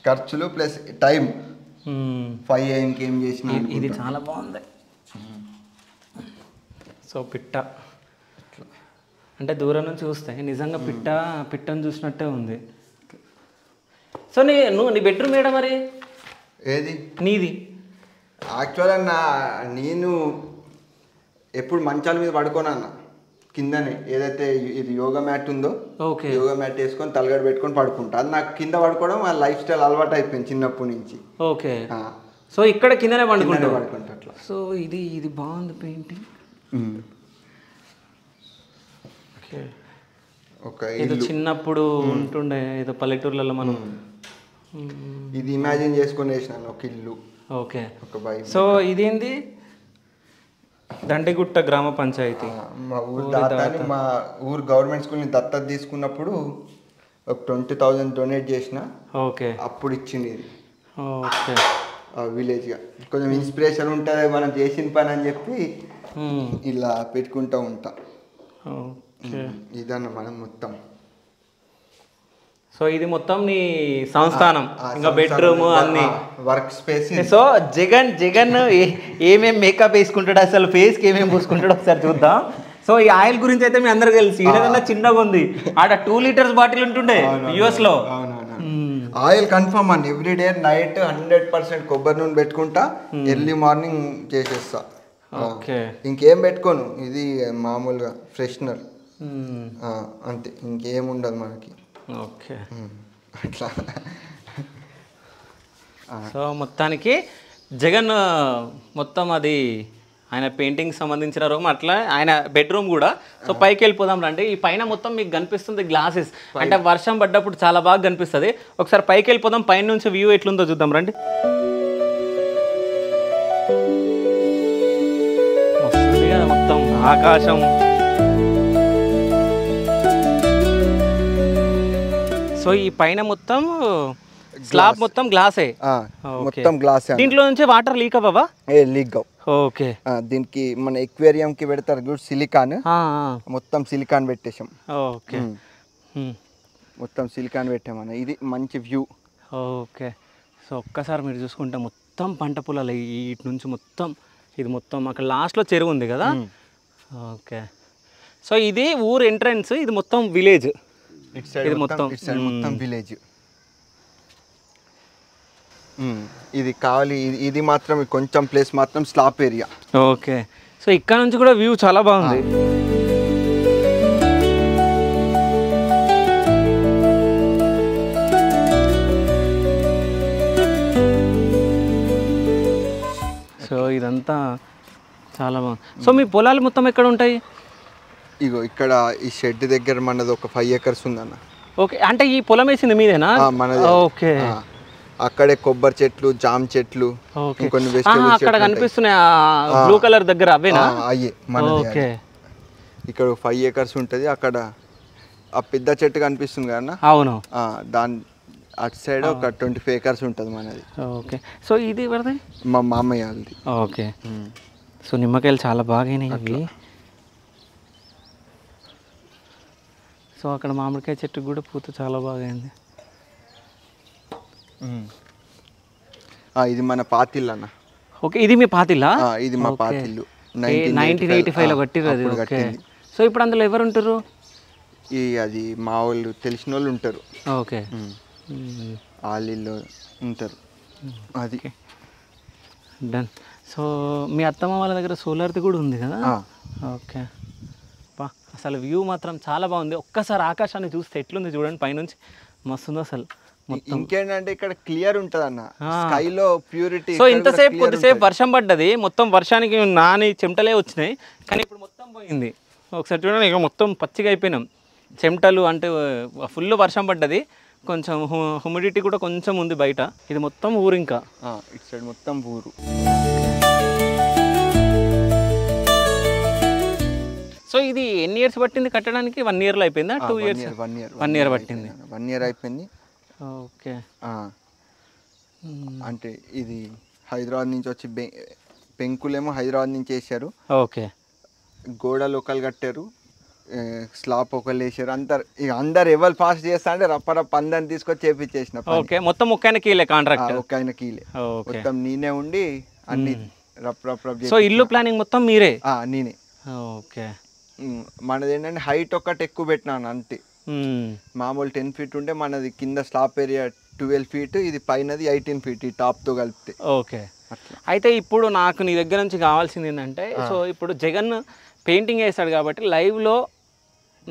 ఖర్చులు ప్లస్ టైం 5 AM ఏం చేసిన. ఇది చాలా బాగుంది. సో పిట్ట అంటే దూరం నుంచి చూస్తే నిజంగా పిట్టను చూసినట్టే ఉంది. సో నీ బెడ్రూమ్ ఏడా మరి? ఏది నీది? యాక్చువల్గా నేను ఎప్పుడు మంచాల మీద పడుకోను అన్న, కిందనే ఏదైతే ఇది యోగా మ్యాట్ ఉందో, ఓకే, యోగా మ్యాట్ వేసుకొని తలగడ పెట్టుకొని పడుకుంటా. అది నాకు కింద పడుకోవడం ఆ లైఫ్ స్టైల్ అలవాటు అయిపోయింది చిన్నప్పటి నుంచి. ఓకే. సో ఇక్కడ కిందనే పడుకుంటా అట్లా. సో ఇది బాగుంది పెయింటింగ్. ఒక ఏదో చిన్నప్పుడు ఉంటుండే ఏదో పల్లెటూర్లలో మనం. ఇది ఇమాజిన్ చేసుకొని వేసినాను ఒక ఇల్లు. ఓకే. ఒక బైక్. సో ఇదేంది? దండిగుట్ట గ్రామ పంచాయతీ. మా ఊరు దాతాని మా ఊరు గవర్నమెంట్ స్కూల్ని దత్తత తీసుకున్నప్పుడు ఒక 20,000 డొనేట్ చేసిన. ఓకే. అప్పుడు ఇచ్చింది ఇది. ఓకే. విలేజ్గా కొంచెం ఇన్స్పిరేషన్ ఉంటుంది మనం చేసిన పని అని చెప్పి ఇలా పెట్టుకుంటూ ఉంటాం. ఇదన్న మనం మొత్తం. సో ఇది మొత్తం నీ సంస్థానం, ఇంకా బెడ్రూమ్ అన్ని వర్క్ స్పేస్. సో జగన్ ఏమేమి మేకప్ వేసుకుంటాడు, అసలు ఫేస్కి ఏమేమి పూసుకుంటాడు ఒకసారి చూద్దాం. సో ఈ ఆయిల్ గురించి అయితే మీ అందరికి తెలుసు, ఈడకన్నా చిన్నగా ఉంది. ఆడ 2 లీటర్స్ బాటిల్ ఉంటుండే యుఎస్ లో. ఆయిల్ కన్ఫర్మ్ అండి, ఎవ్రీడే నైట్ 100% కొబ్బరి నూనె పెట్టుకుంటా, ఎర్లీ మార్నింగ్ చేసేస్తా. ఓకే. ఇంకేం పెట్టుకోను, ఇది మామూలుగా ఫ్రెషనర్ అంతే, ఇంకేం ఉండదు మనకి. ఓకే. అట్లా. సో మొత్తానికి జగన్ మొత్తం అది ఆయన పెయింటింగ్ సంబంధించిన రూమ్, అట్లా ఆయన బెడ్రూమ్ కూడా. సో పైకి వెళ్ళిపోదాం రండి. ఈ పైన మొత్తం మీకు కనిపిస్తుంది గ్లాసెస్, అంటే వర్షం పడ్డప్పుడు చాలా బాగా కనిపిస్తుంది. ఒకసారి పైకి వెళ్ళిపోదాం, పైన నుంచి వ్యూ ఎట్లుందో చూద్దాం రండి. వస్తుంది కదా మొత్తం ఆకాశం. సో ఈ పైన మొత్తం స్లాబ్ మొత్తం గ్లాసే, మొత్తం గ్లాస్. దీంట్లో నుంచి వాటర్ లీక్ అవ్వవా? లీక్ అవ్వ. ఓకే. దీనికి మన ఎక్వేరియం కి పెడతారు చూడు సిలికాన్, మొత్తం సిలికాన్ పెట్టేసాం. ఓకే. మొత్తం సిలికాన్ పెట్టామన్న, ఇది మంచి వ్యూ. ఓకే. సో ఒక్కసారి మీరు చూసుకుంటే మొత్తం పంట పొలాలు ఇటు నుంచి మొత్తం, ఇది మొత్తం అక్కడ లాస్ట్లో చెరువు ఉంది కదా. ఓకే. సో ఇది ఊరు ఎంట్రన్స్, ఇది మొత్తం విలేజ్. ఇది మొత్తం విలేజ్. ఇది కావాలి, ఇది మాత్రం కొంచెం ప్లేస్ మాత్రం స్లాప్ ఏరియా. ఓకే. సో ఇక్కడ నుంచి కూడా వ్యూ చాలా బాగుంది. సో ఇదంతా చాలా బాగుంది. సో మీ పొలాలు మొత్తం ఎక్కడ ఉంటాయి? ఇగో ఇక్కడ ఈ షెడ్ దగ్గర మనది ఒక 5 acres ఉందన్న. ఓకే. అంటే ఈ పొలం వేసింది మీదేనా? మనది. ఓకే. అక్కడే కొబ్బరి చెట్లు, జామ చెట్లు, కొన్ని వెజిటబుల్స్ అక్కడ కనిపిస్తున్నాయి బ్లూ కలర్ దగ్గర, అవేనా? అయ్యే మనది. ఓకే. ఇక్కడ 5 acres ఉంటుంది, అక్కడ ఆ పెద్ద చెట్టు కనిపిస్తుంది కదా అవును. దాని అటు సైడ్ ఒక 25 acres ఉంటుంది మనది. ఓకే. సో ఇది ఎవరిది? మా మామయ్య వాళ్ళది. ఓకే. సో నిమ్మకాయలు చాలా బాగాయినాయి ఇవి. సో అక్కడ మామిడికాయ చెట్టు కూడా పూత చాలా బాగైంది. ఇది మన పాతిల్లు అన్న. ఓకే, ఇది మీ పాతిల్లా? ఇది మా పాతిల్లు 1985లో కట్టిరు అది. ఓకే. సో ఇప్పుడు అందులో ఎవరు ఉంటారు? అది మా వాళ్ళు తెలిసిన వాళ్ళు ఉంటారు. ఓకే. వాళ్ళు ఉంటారు. అది డన్. సో మీ అత్తమ్మ వాళ్ళ దగ్గర సోలార్ది కూడా ఉంది కదా? ఓకే. అసలు వ్యూ మాత్రం చాలా బాగుంది. ఒక్కసారి ఆకాశాన్ని చూస్తే ఎట్లుంది చూడండి, పైనుంచి మస్తుంది అసలు. ఇంకేంటంటే ఇక్కడ క్లియర్ ఉంటుంది అన్న, స్కైలో ప్యూరిటీ. సో ఇంతసేపు కొద్దిసేపు వర్షం పడ్డది, మొత్తం వర్షానికి నాని చెమటలే వచ్చినాయి, కానీ ఇప్పుడు మొత్తం పోయింది. ఒకసారి చూడండి, ఇక మొత్తం పచ్చిగా అయిపోయినాం. చెమటలు అంటే ఫుల్ వర్షం పడ్డది, కొంచెం హ్యూమిడిటీ కూడా కొంచెం ఉంది బయట. ఇది మొత్తం ఊరు, ఇంకా ఇటు సైడ్ మొత్తం ఊరు. సో ఇది ఎన్ని ఇయర్స్ పట్టింది కట్టడానికి? 1 yearలో అయిపోయిందా? 2 years? 1 year పట్టింది. 1 year అయిపోయింది. ఓకే. అంటే ఇది హైదరాబాద్ నుంచి వచ్చి పెంకులేమో హైదరాబాద్ నుంచి వేసారు. ఓకే. గోడలు ఒకళ్ళు కట్టారు, స్లాబ్ ఒకళ్ళు వేసారు. అందరు ఎవరు ఫాస్ట్ చేస్తా అంటే రప్పరప్ప అందరిని తీసుకొచ్చి చేపించేసిన. ఓకే. మొత్తం ఒక్కైన కీలే కాంట్రాక్ట్? ఒక్కైన కీలే. మొత్తం నేనే ఉండి అన్ని రప్. సో ఇల్లు ప్లానింగ్ మొత్తం మీరే? నేనే. ఓకే. మనది ఏంటంటే హైట్ ఒక్కటి ఎక్కువ పెట్టినాను అంతే. మామూలు 10 feet ఉంటే మనది కింద స్లాబ్ ఏరియా 12 feet, ఇది పైనది 18 feet ఈ టాప్తో కలిపితే. ఓకే. అయితే ఇప్పుడు నాకు నీ దగ్గర నుంచి కావాల్సింది ఏంటంటే, సో ఇప్పుడు జగన్ పెయింటింగ్ వేస్తాడు కాబట్టి లైవ్లో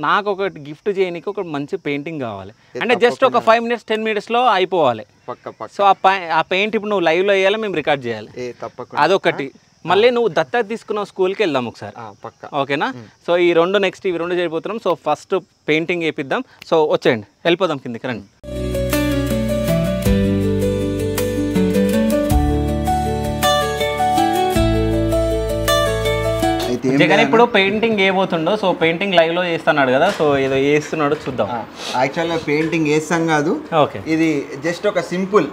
నాకు ఒకటి గిఫ్ట్ చేయడానికి ఒక మంచి పెయింటింగ్ కావాలి. అంటే జస్ట్ ఒక 5 minutes 10 minutesలో అయిపోవాలి. సో ఆ పెయింట్ ఇప్పుడు నువ్వు లైవ్లో వేయాలి, మేము రికార్డ్ చేయాలి. అదొకటి. మళ్ళీ నువ్వు దత్తత తీసుకున్న స్కూల్కి వెళ్దాం ఒకసారి, ఓకేనా? సో ఈ రెండు నెక్స్ట్ ఇవి 2 చేయబోతున్నాం. సో ఫస్ట్ పెయింటింగ్ వేపిద్దాం. సో వచ్చేయండి, వెళ్ళిపోదాం కిందికి రండి. జగన్ ఇప్పుడు పెయింటింగ్ వేయబోతుండో, సో పెయింటింగ్ లైవ్లో చేస్తున్నాడు కదా, సో ఏదో వేస్తున్నాడు చూద్దాం. యాక్చువల్గా పెయింటింగ్ వేస్తాం కాదు, ఓకే. ఇది జస్ట్ ఒక సింపుల్,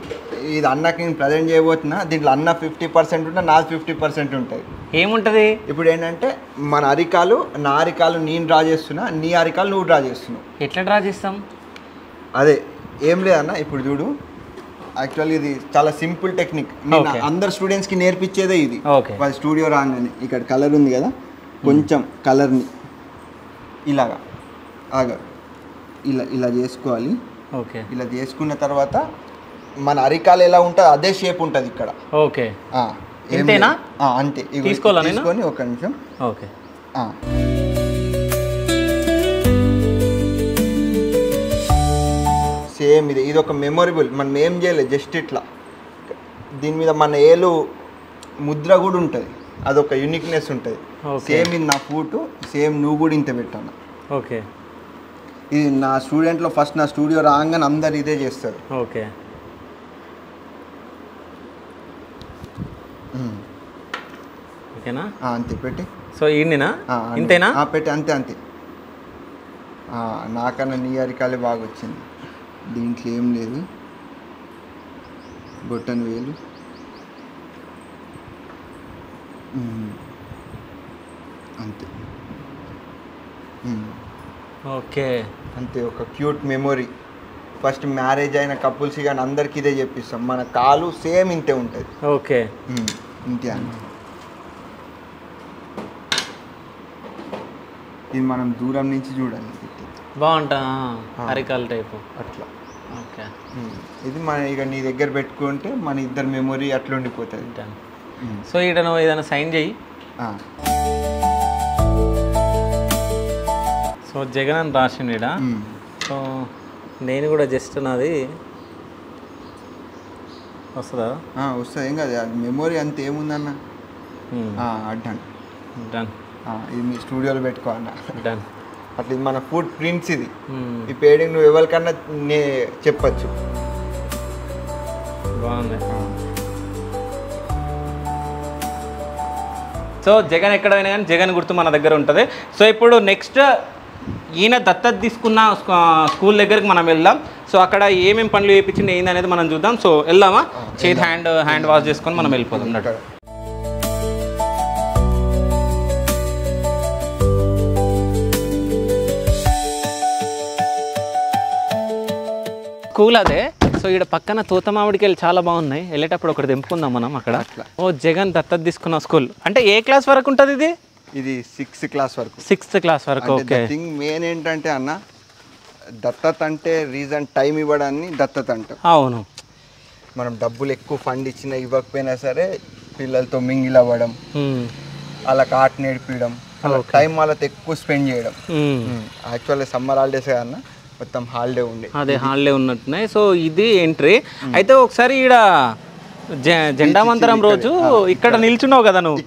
ఇది అన్నకి నేను ప్రజెంట్ చేయబోతున్నా. దీంట్లో అన్న 50% ఉంటే నాది 50% ఉంటుంది. ఏముంటుంది ఇప్పుడు ఏంటంటే మన అరికాలు, నా అరికాలు నేను డ్రా చేస్తున్నా, నీ అరికాలు నువ్వు డ్రా చేస్తున్నావు. ఎట్లా డ్రా చేస్తాం? అదే ఏం లేదన్న, ఇప్పుడు చూడు. యాక్చువల్లీ ఇది చాలా సింపుల్ టెక్నిక్, అందరు స్టూడెంట్స్కి నేర్పించేదే ఇది. వాళ్ళ స్టూడియో రాగానే ఇక్కడ కలర్ ఉంది కదా, కొంచెం కలర్ని ఇలాగా ఇలా చేసుకోవాలి. ఓకే. ఇలా చేసుకున్న తర్వాత మన అరికాలు ఎలా ఉంటుంది అదే షేప్ ఉంటుంది ఇక్కడ. ఓకే. అంతేనా? అంతే. తీసుకొని ఒక నిమిషం. ఓకే. సేమ్ ఇది ఒక మెమొరబుల్. మనం ఏం చేయలేదు, జస్ట్ ఇట్లా దీని మీద మన ఏలు ముద్ర కూడా ఉంటుంది, అదొక యూనిక్నెస్ ఉంటుంది. సేమ్ ఇది నా ఫోటో, సేమ్ నువ్వు కూడా ఇంత పెట్టాను. ఓకే. ఇది నా స్టూడెంట్లో ఫస్ట్ నా స్టూడియో రాగానే అందరు ఇదే చేస్తారు. ఓకే. ఓకేనా? అంతే పెట్టి. సో ఈయననా? ఇంతేనా? పెట్టి అంతే. నాకన్నా నీ అరికాలే బాగా వచ్చింది, దీంట్లో ఏం లేదు. బొట్టన్ వేలు అంతే. ఓకే. అంతే, ఒక క్యూట్ మెమొరీ. ఫస్ట్ మ్యారేజ్ అయిన కపుల్స్ కానీ అందరికి ఇదే చెప్పిస్తాం, మన కాలు సేమ్ ఇంతే ఉంటుంది. ఓకే. ఇంతే అన్న. ఇది మనం దూరం నుంచి చూడాలి, బాగుంటా అరికాల టైపు అట్లా. ఓకే. ఇది మన ఇక నీ దగ్గర పెట్టుకుంటే మన ఇద్దరు మెమొరీ అట్లా ఉండిపోతుంది. సో ఇక్కడ నువ్వు ఏదైనా సైన్ చెయ్యి. సో జగన్ అని రాసిండా. సో నేను కూడా జస్ట్ నాది వస్తుందా? వస్తుంది, ఏం కాదు. అది మెమొరీ అంత ఏముందన్న. డన్. డన్. ఇది మీ స్టూడియోలో పెట్టుకోవాలన్న. డన్. అట్లా ఇది మన ఫుట్ ప్రింట్స్. ఇది ఈ పెయింటింగ్ నువ్వు ఎవరికన్నా చెప్పచ్చు. బాగుంది. సో జగన్ ఎక్కడ పోయినా కానీ జగన్ గుర్తు మన దగ్గర ఉంటుంది. సో ఇప్పుడు నెక్స్ట్ ఈయన దత్తత తీసుకున్న స్కూల్ దగ్గరికి మనం వెళ్దాం. సో అక్కడ ఏమేమి పనులు చేయించింది ఏంది అనేది మనం చూద్దాం. సో వెళ్దామా? చేతి హ్యాండ్ వాష్ చేసుకొని మనం వెళ్ళిపోదాం. స్కూల్ అదే. సో ఇక్కడ పక్కన తోత మామిడికాయలు చాలా బాగున్నాయి. వెళ్ళేటప్పుడు ఒకటి తెంపుకుందాం మనం అక్కడ. ఓ జగన్ దత్తత తీసుకున్న స్కూల్ అంటే ఏ క్లాస్ వరకు ఉంటుంది ఇది? ఇది 6th క్లాస్ వరకు. 6th క్లాస్ వరకు. ఓకే. థింగ్ మెయిన్ ఏంటంటే అన్న, దత్తత అంటే రీజన్ టైం ఇవ్వడాన్ని దత్తత అంటాం. అవును. మనం డబ్బులు ఎక్కువ ఫండ్ ఇచ్చినా ఇవ్వకపోయినా సరే పిల్లలతో మింగిల్ అవ్వడం, వాళ్ళకి ఆట నేర్పించడం, టైం వాళ్ళతో ఎక్కువ స్పెండ్ చేయడం. యాక్చువల్లీ సమ్మర్ హాలిడేస్ అన్న మొత్తం హాలిడే ఉండే. అదే హాలిడే ఉన్నట్టున్నాయి. సో ఇది ఎంట్రీ. అయితే ఒకసారి ఈడ జెండా మంతరం రోజు ఇక్కడ నిల్చున్నావు కదా నువ్వు.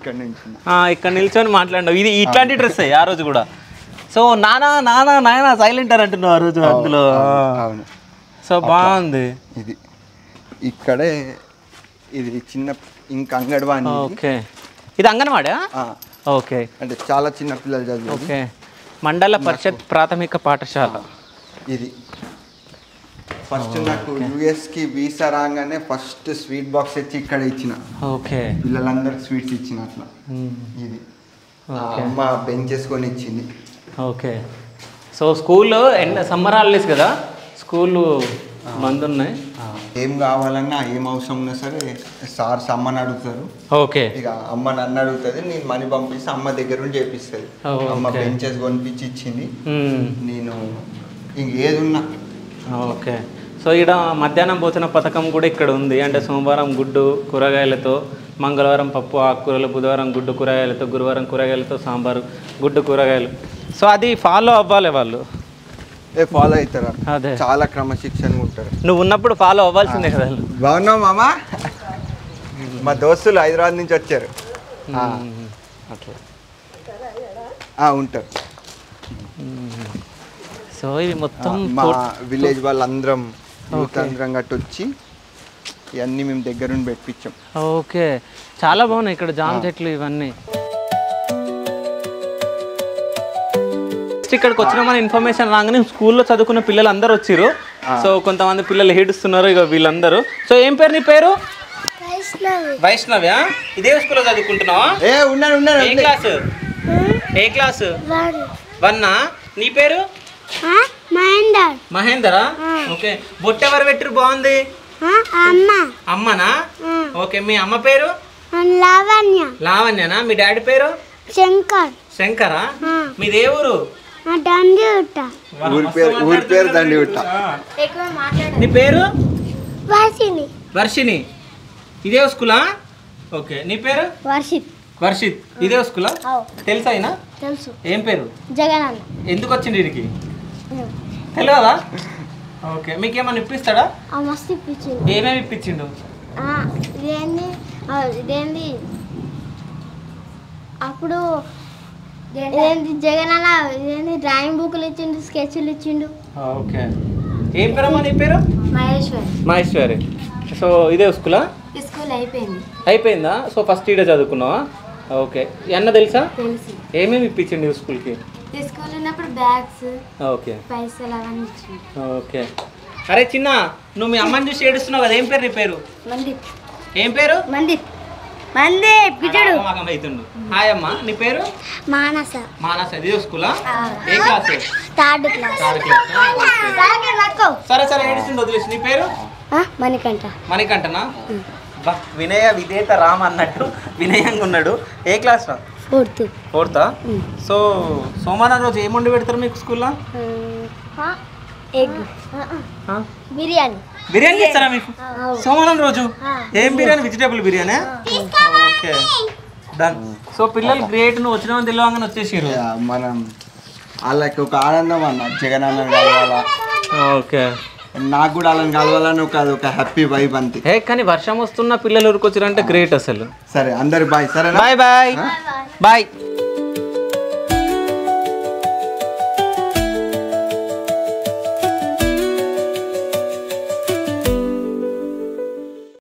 ఇక్కడ నిల్చొని మాట్లాడినావు. ఇది ఇట్లాంటి డ్రెస్ ఆ రోజు కూడా. సో నానా సైలెంట్ అని అంటున్నావు ఆ రోజు అందులో. అవును. సో బాగుంది. ఇది ఇక్కడే ఇది చిన్న ఇంకా అంగన్వాడీ. ఓకే. ఇది అంగన్వాడా? ఓకే. అంటే చాలా చిన్న పిల్లలు చదువు. ఓకే. మండల పరిషత్ ప్రాథమిక పాఠశాల. ఇది ఫస్ట్ నాకు యుఎస్కి వీసా రాగానే ఫస్ట్ స్వీట్ బాక్స్ తెచ్చి ఇక్కడ ఇచ్చిన. ఓకే. పిల్లలందరికి స్వీట్స్ ఇచ్చిన అట్లా. ఇది అమ్మ బెంచేసుకొని ఇచ్చింది. ఓకే. సో స్కూల్లో సమ్మర్ హాలిడేస్ కదా, స్కూల్ బంద్ ఉన్నాయి. ఏం కావాలన్నా ఏం అవసరం ఉన్నా సరే సార్స్ అమ్మని అడుగుతారు. ఓకే. ఇక అమ్మ నన్ను అడుగుతుంది, నేను మనీ పంపిస్తే అమ్మ దగ్గర నుండి చేపిస్తుంది. అమ్మ బెంచెస్ కొనిపించి ఇచ్చింది. నేను ఇంక ఏది ఉన్నా. ఓకే. సో ఇక్కడ మధ్యాహ్నం భోజన పథకం కూడా ఇక్కడ ఉంది. అంటే సోమవారం గుడ్డు కూరగాయలతో, మంగళవారం పప్పు ఆకుకూరలు, బుధవారం గుడ్డు కూరగాయలతో, గురువారం కూరగాయలతో సాంబారు, గుడ్డు కూరగాయలు. సో అది ఫాలో అవ్వాలి వాళ్ళు. ఫాలో అవుతారు. అదే చాలా క్రమశిక్షణగా ఉంటారు. నువ్వు ఉన్నప్పుడు ఫాలో అవ్వాల్సిందే కదా. బాగున్నావు మామా? మా దోస్తులు హైదరాబాద్ నుంచి వచ్చారు. అట్లా ఉంటారు. సో ఇది మొత్తం మా విలేజ్ వాళ్ళందరం యూతంత్రం గట్టి వచ్చి ఇవన్నీ మేము దగ్గర నుండి పెట్టించాం. ఓకే. చాలా బాగున్నాయి ఇక్కడ జామ చెట్లు ఇవన్నీ. ఇక్కడికి వచ్చిన మన ఇన్ఫర్మేషన్ రాగానే స్కూల్లో చదువుకున్న పిల్లలు అందరూ వచ్చారు. సో కొంతమంది పిల్లలు ఏడుస్తున్నారు ఇక వీళ్ళందరూ. సో ఏం పేరు నీ పేరు? వైష్ణవ్యా? ఇదే స్కూల్లో చదువుకుంటున్నావా? ఏ క్లాసు? ఏ క్లాసు? 1. నీ పేరు? మహేందరా? ఓకే. బొట్టు ఎవరు పెట్టరు? బాగుంది. అమ్మనా? ఓకే. మీ అమ్మ పేరు? లావణ్యనా? మీ డాడీ పేరు? శంకరా? మీదే ఊరు? ఊరి పేరు దండిగుట్ట. నీ పేరు? వర్షిని. ఇదే స్కూలా? ఓకే. నీ పేరు? వర్షిత్. ఇదే స్కూలా? తెలుసా అయినా? తెలుసు. ఏం పేరు? జగన్. ఎందుకు వచ్చింది వీడికి? తెలియదా? ఓకే. మీకేమన్నా ఇప్పిస్తాడా? మస్తు ఇప్పించిండు. ఏమేమి ఇప్పించిండు? ఇదేంది అప్పుడు ఇదేంటి జగన్ అన్న ఇదేంటి డ్రాయింగ్ బుక్లు ఇచ్చిండు, స్కెచ్లు ఇచ్చిండు. ఓకే. ఏం పేరమ్మా నీ పేరు? మహేశ్వరి. సో ఇదే స్కూలా? స్కూల్ అయిపోయింది. అయిపోయిందా? సో ఫస్ట్ ఈడే చదువుకున్నావా? ఓకే. అన్న తెలుసా? తెలుసు. ఏమేమి ఇప్పించండి స్కూల్కి? స్కూల్ ఉన్నప్పుడు బ్యాగ్స్, ఓకే, పైసలు అవన్నీ ఇచ్చిండు. ఓకే. అరే చిన్న, నువ్వు మీ అమ్మని చూసి ఏడుస్తున్నావు కదా, ఏం పేరు నీ పేరు? మందీప్. ఏం పేరు? మందీప్. హాయ్ అమ్మా, నీ పేరు? మానస. మానస. ఇదే స్కూలా? ఏ క్లాస్? Third class. సరే సరే, ఏడుస్తుంది వదిలేసి. నీ పేరు? మణికంఠ. మణికంఠనా? వినయ విధేత రామ్ అన్నట్టు వినయంగా ఉన్నాడు. ఏ క్లాస్ రా? ఫోర్తా? సో సోమవారం రోజు ఏం వండి పెడతారు మీకు స్కూల్లో? ఎగ్ బిర్యానీ. బిర్యానీ చేస్తారా మీకు సోమవారం రోజు? ఏం biryani? Vegetable biryani. Okay, done. So పిల్లలు గ్రేట్. నువ్వు వచ్చినామని తెలియగానే వచ్చేసారు. మనం వాళ్ళకి ఒక ఆనందం అన్న, జగన్ అన్న కలవాలా. ఓకే, నాకు కూడా వాళ్ళని కలవాలని ఒక హ్యాపీ వైబ్ అంతే. కానీ వర్షం వస్తున్న పిల్లలు ఊరుకొచ్చారంటే గ్రేట్ అసలు. సరే అందరు బాయ్. సరే బాయ్ బాయ్ బాయ్.